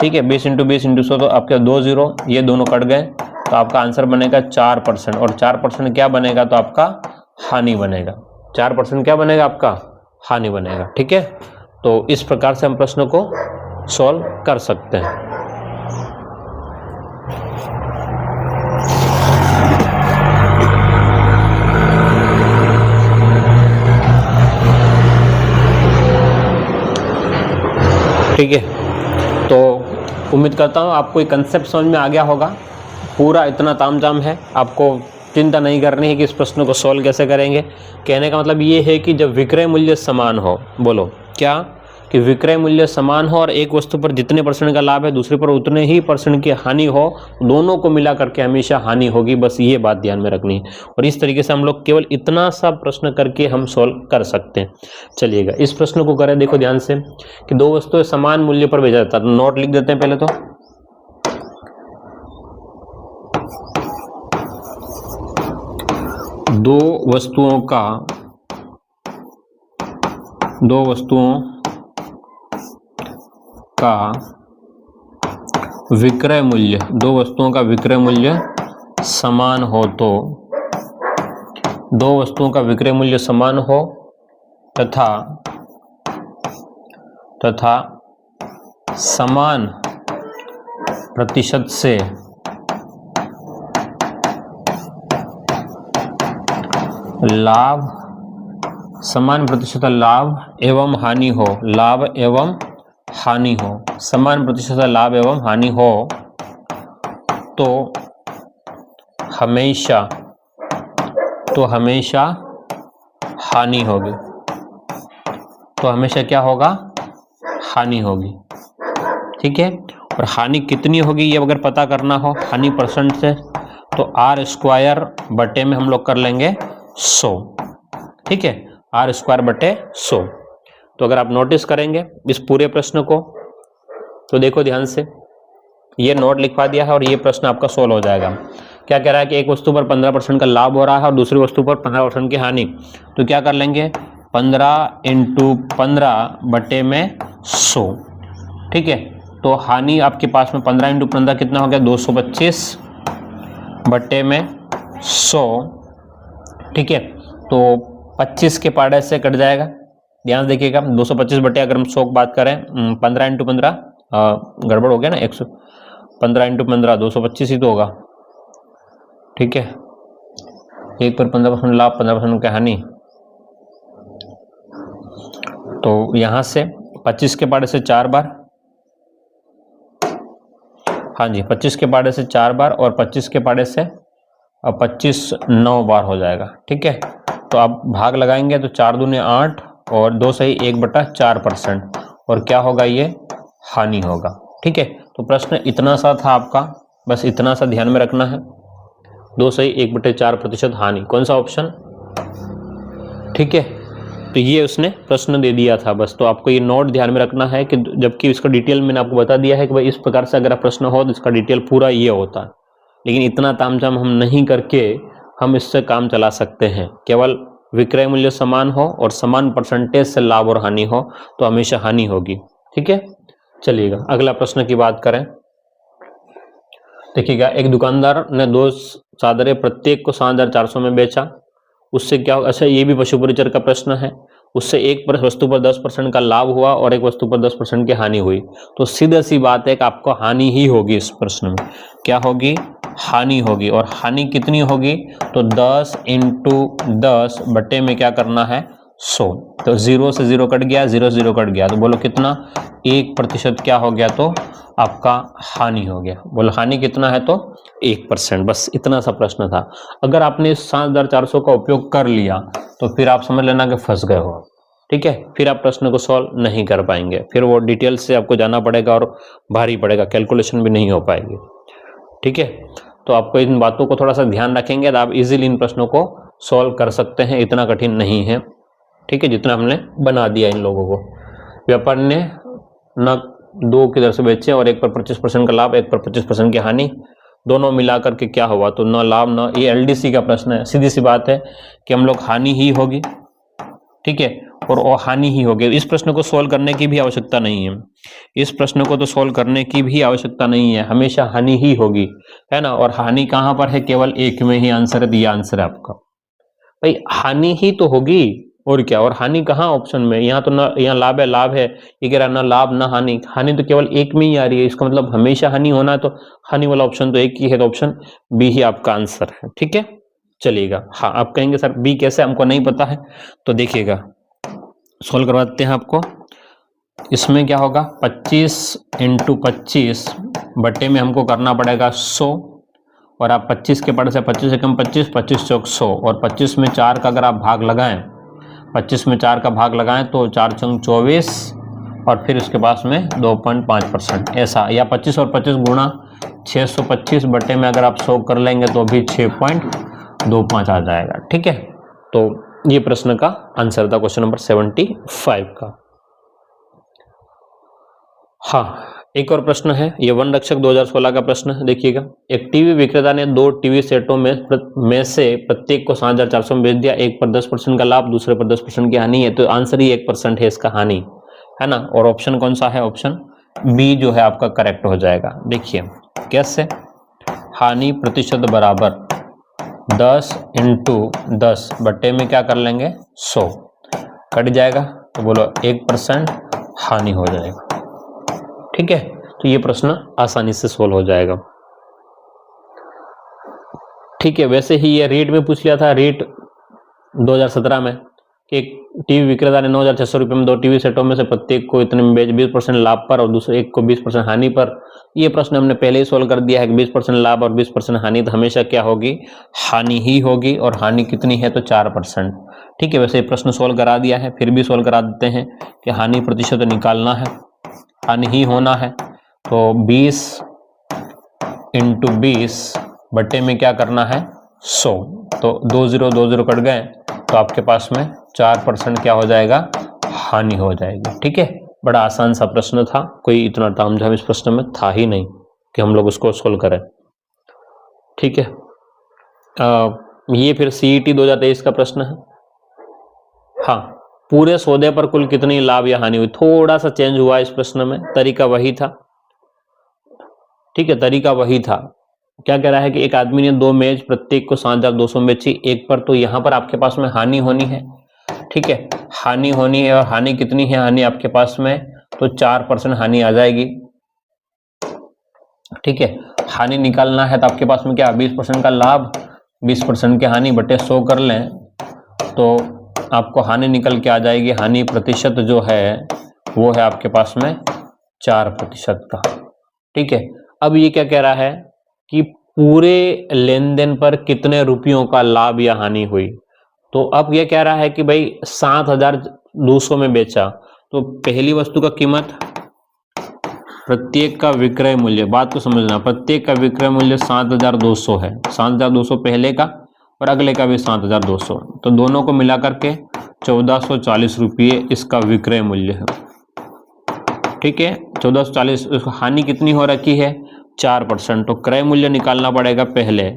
ठीक है, 20 × 20 × 100, तो आपके 2 0 ये दोनों कट गए, तो आपका आंसर बनेगा 4%। और 4% क्या बनेगा? तो आपका हानि बनेगा। 4% क्या बनेगा? आपका हानि बनेगा। ठीक है, तो इस प्रकार से हम प्रश्न को सॉल्व कर सकते हैं। ठीक है, तो उम्मीद करता हूँ आपको ये कंसेप्ट समझ में आ गया होगा। पूरा इतना तामझाम है, आपको चिंता नहीं करनी है कि इस प्रश्न को सॉल्व कैसे करेंगे। कहने का मतलब ये है कि जब विक्रय मूल्य समान हो, बोलो क्या, कि विक्रय मूल्य समान हो और एक वस्तु पर जितने % का लाभ है दूसरे पर उतने ही % की हानि हो, दोनों को मिला करके हमेशा हानि होगी। बस ये बात ध्यान में रखनी है। और इस तरीके से हम लोग केवल इतना सा प्रश्न करके हम सॉल्व कर सकते हैं। चलिएगा इस प्रश्न को करें। देखो ध्यान से कि दो वस्तुएं समान मूल्य पर बेचा जाता है। तो नोट लिख देते हैं पहले तो। दो वस्तुओं का विक्रय मूल्य, दो वस्तुओं का विक्रय मूल्य समान हो, तो दो वस्तुओं का विक्रय मूल्य समान हो तथा समान प्रतिशत से लाभ समान प्रतिशत लाभ एवं हानि हो, लाभ एवं हानि हो, समान प्रतिशत लाभ एवं हानि हो तो हमेशा हानि होगी, तो हमेशा क्या होगा, हानि होगी। ठीक है, और हानि कितनी होगी ये अगर पता करना हो हानि परसेंट से, तो आर स्क्वायर बटे में हम लोग कर लेंगे 100। ठीक है, आर स्क्वायर बटे 100। तो अगर आप नोटिस करेंगे इस पूरे प्रश्न को तो देखो ध्यान से, ये नोट लिखवा दिया है और ये प्रश्न आपका सोल्व हो जाएगा। क्या कह रहा है कि एक वस्तु पर 15% का लाभ हो रहा है और दूसरी वस्तु पर 15% की हानि, तो क्या कर लेंगे 15 × 15 बटे में 100। ठीक है, तो हानि आपके पास में 15 × 15 कितना हो गया 225 बटे में 100। ठीक है, तो 25 के पाड़े से कट जाएगा, ध्यान देखिएगा 225 बटे अगर हम 100 की बात करें 15 × 15 गड़बड़ हो गया ना 100, 15 × 15 225 ही तो होगा। ठीक है, एक पर 15% लाभ 15% की हानि, तो यहां से 25 के पाड़े से 4 बार, हाँ जी 25 के पाड़े से 4 बार और 25 के पाड़े से 25 9 बार हो जाएगा। ठीक है, तो आप भाग लगाएंगे तो 4 दूने 8 और 2 सही 1/4%, और क्या होगा ये हानि होगा। ठीक है, तो प्रश्न इतना सा था आपका, बस इतना सा ध्यान में रखना है, 2 सही 1/4% हानि, कौन सा ऑप्शन। ठीक है, तो ये उसने प्रश्न दे दिया था बस, तो आपको ये नोट ध्यान में रखना है कि जबकि इसका डिटेल मैंने आपको बता दिया है कि भाई इस प्रकार से अगर प्रश्न हो तो इसका डिटेल पूरा ये होता है, लेकिन इतना तामझाम हम नहीं करके हम इससे काम चला सकते हैं। केवल विक्रय मूल्य समान हो और समान परसेंटेज से लाभ और हानि हो तो हमेशा हानि होगी। ठीक है, चलिएगा अगला प्रश्न की बात करें। देखिएगा, एक दुकानदार ने 2 चादरें प्रत्येक को 7,400 में बेचा, उससे क्या, अच्छा ये भी पशु परिचर का प्रश्न है, उससे एक पर वस्तु पर 10% का लाभ हुआ और एक वस्तु पर 10% की हानि हुई, तो सीधी सी बात है कि आपको हानि ही होगी। इस प्रश्न में क्या होगी, हानि होगी, और हानि कितनी होगी, तो 10 × 10 बटे में क्या करना है 100, तो 0 से 0 कट गया, 0 से 0 कट गया, तो बोलो कितना 1% क्या हो गया, तो आपका हानि हो गया। बोलो हानि कितना है, तो 1%। बस इतना सा प्रश्न था। अगर आपने 7,400 का उपयोग कर लिया तो फिर आप समझ लेना कि फंस गए हो। ठीक है, फिर आप प्रश्न को सॉल्व नहीं कर पाएंगे, फिर वो डिटेल से आपको जाना पड़ेगा और भारी पड़ेगा, कैलकुलेशन भी नहीं हो पाएगी। ठीक है, तो आपको इन बातों को थोड़ा सा ध्यान रखेंगे तो आप इजीली इन प्रश्नों को सॉल्व कर सकते हैं, इतना कठिन नहीं है। ठीक है, जितना हमने बना दिया इन लोगों को। व्यापार ने न 2 किधर से बेचे और एक पर 25% का लाभ, एक पर 25% की हानि, दोनों मिलाकर के क्या हुआ, तो न लाभ न, ये एलडीसी का प्रश्न है, सीधी सी बात है कि हम लोग हानि ही होगी। ठीक है, और हानि ही होगी। इस प्रश्न को सोल्व करने की भी आवश्यकता नहीं है, इस प्रश्न को तो सोल्व करने की भी आवश्यकता नहीं है, हमेशा हानि ही होगी, है ना। और हानि कहां पर है, केवल एक में ही आंसर है, दिया आंसर है आपका, भाई हानि ही तो होगी और क्या। और हानि कहाँ ऑप्शन में, यहाँ तो ना, यहाँ लाभ है, लाभ है, ये कह रहा ना लाभ ना हानि, हानि तो केवल एक में ही आ रही है, इसका मतलब हमेशा हानि होना है, तो हानि वाला ऑप्शन तो एक ही है, तो ऑप्शन बी ही आपका आंसर है। ठीक है, चलिएगा। हाँ, आप कहेंगे सर बी कैसे, हमको नहीं पता है, तो देखिएगा सोल्व करवाते हैं आपको। इसमें क्या होगा, 25 × 25 बटे में हमको करना पड़ेगा 100, और आप 25 के पड़े से 25 से कम 25, 25 चौक 100, और 25 में 4 का अगर आप भाग लगाएं, 25 में 4 का भाग लगाएं तो 4 चौक 24, और फिर उसके पास में 2.5% ऐसा, या 25 और 25 गुणा 625 बटे में अगर आप 100 कर लेंगे तो भी 6.25 आ जाएगा। ठीक है, तो ये प्रश्न का आंसर था, क्वेश्चन नंबर 75 का। हाँ, एक और प्रश्न है, ये वन रक्षक 2016 का प्रश्न है। देखिएगा, एक टीवी विक्रेता ने 2 टीवी सेटों में से प्रत्येक को 7,400 में बेच दिया, एक पर 10% का लाभ, दूसरे पर 10% की हानि है, तो आंसर ही 1% है इसका, हानि है ना। और ऑप्शन कौन सा है, ऑप्शन बी जो है आपका करेक्ट हो जाएगा। देखिए कैसे, हानि प्रतिशत बराबर 10 × 10 बटे में क्या कर लेंगे 100, कट जाएगा, तो बोलो 1% हानि हो जाएगा। ठीक है, तो ये प्रश्न आसानी से सोल्व हो जाएगा। ठीक है, वैसे ही ये रीट में पूछ लिया था, रीट 2017 में, कि एक टीवी विक्रेता ने 9,600 रुपये में 2 टीवी सेटों में से प्रत्येक को इतने में बेच 20% लाभ पर और दूसरे एक को 20% हानि पर। ये प्रश्न हमने पहले ही सोल्व कर दिया है कि 20% लाभ और 20% हानि तो हमेशा क्या होगी, हानि ही होगी। और हानि कितनी है तो 4%। ठीक है, वैसे ये प्रश्न सोल्व करा दिया है, फिर भी सोल्व करा देते हैं कि हानि प्रतिशत निकालना है, हानि ही होना है। तो 20 × 20 बटे में क्या करना है 100। तो 2 0 कट गए तो आपके पास में 4% क्या हो जाएगा, हानि हो जाएगी। ठीक है, बड़ा आसान सा प्रश्न था, कोई इतना तामझाम इस प्रश्न में था ही नहीं कि हम लोग उसको सोल्व करें। ठीक है, ये फिर CET 2023 का प्रश्न है। हाँ, पूरे सौदे पर कुल कितनी लाभ या हानि हुई, थोड़ा सा चेंज हुआ इस प्रश्न में, तरीका वही था। ठीक है, तरीका वही था। क्या कह रहा है कि एक आदमी ने 2 मेज प्रत्येक को 7,200 में बेची, एक पर, तो यहां पर आपके पास में हानि होनी है। ठीक है, हानि होनी है, और हानि कितनी है, हानि आपके पास में तो 4% हानि आ जाएगी। ठीक है, हानि निकालना है तो आपके पास में क्या 20% का लाभ 20% की हानि बटे 100 कर लें तो आपको हानि निकल के आ जाएगी। हानि प्रतिशत जो है वो है आपके पास में 4% का। ठीक है, अब ये क्या कह रहा है कि पूरे लेन देन पर कितने रुपयों का लाभ या हानि हुई। तो अब ये कह रहा है कि भाई 7,200 में बेचा, तो पहली वस्तु का कीमत, प्रत्येक का विक्रय मूल्य, बात को समझना, प्रत्येक का विक्रय मूल्य 7,200 है। 7,200 पहले का और अगले का भी 7,200, तो दोनों को मिला करके 1,440 रुपये इसका विक्रय मूल्य है। ठीक है, 1,440। हानि कितनी हो रखी है 4%, तो क्रय मूल्य निकालना पड़ेगा, पहले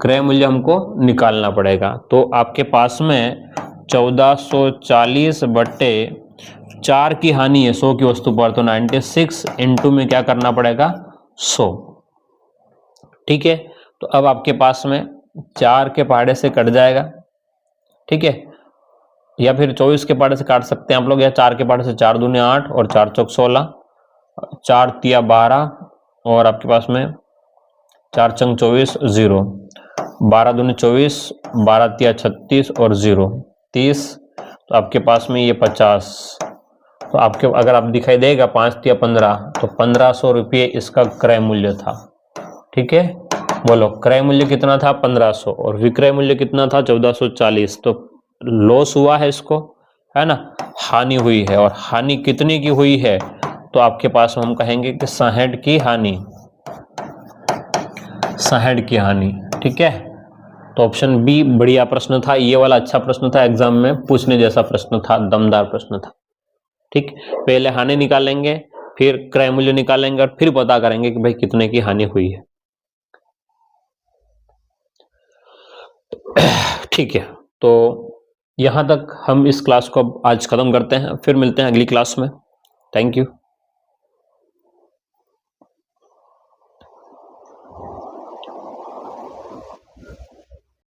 क्रय मूल्य हमको निकालना पड़ेगा। तो आपके पास में 1,440 बटे 4 की हानि है 100 की वस्तु पर, तो 96 इंटू में क्या करना पड़ेगा 100। ठीक है, तो अब आपके पास में 4 के पहाड़े से कट जाएगा। ठीक है, या फिर 24 के पहाड़े से काट सकते हैं आप लोग, या 4 के पहाड़े से 4 दूनी 8 और 4 चौक 16, 4 तिया 12 और आपके पास में 4 चंग 24 0, 12 दूनी 24, 12 तिया 36 और 0 30, तो आपके पास में ये 50। तो आपके अगर आप दिखाई देगा 5 तिया 15, तो 1,500 रुपये इसका क्रय मूल्य था। ठीक है, बोलो क्रय मूल्य कितना था 1,500 और विक्रय मूल्य कितना था 1,440। तो लॉस हुआ है इसको, है ना, हानि हुई है। और हानि कितने की हुई है तो आपके पास हम कहेंगे कि 60 की हानि, 60 की हानि। ठीक है, तो ऑप्शन बी बढ़िया प्रश्न था, ये वाला अच्छा प्रश्न था, एग्जाम में पूछने जैसा प्रश्न था, दमदार प्रश्न था। ठीक, पहले हानि निकालेंगे, फिर क्रय मूल्य निकालेंगे और फिर पता करेंगे कि भाई कितने की हानि हुई है। ठीक है, तो यहां तक हम इस क्लास को आज खत्म करते हैं, फिर मिलते हैं अगली क्लास में। Thank you.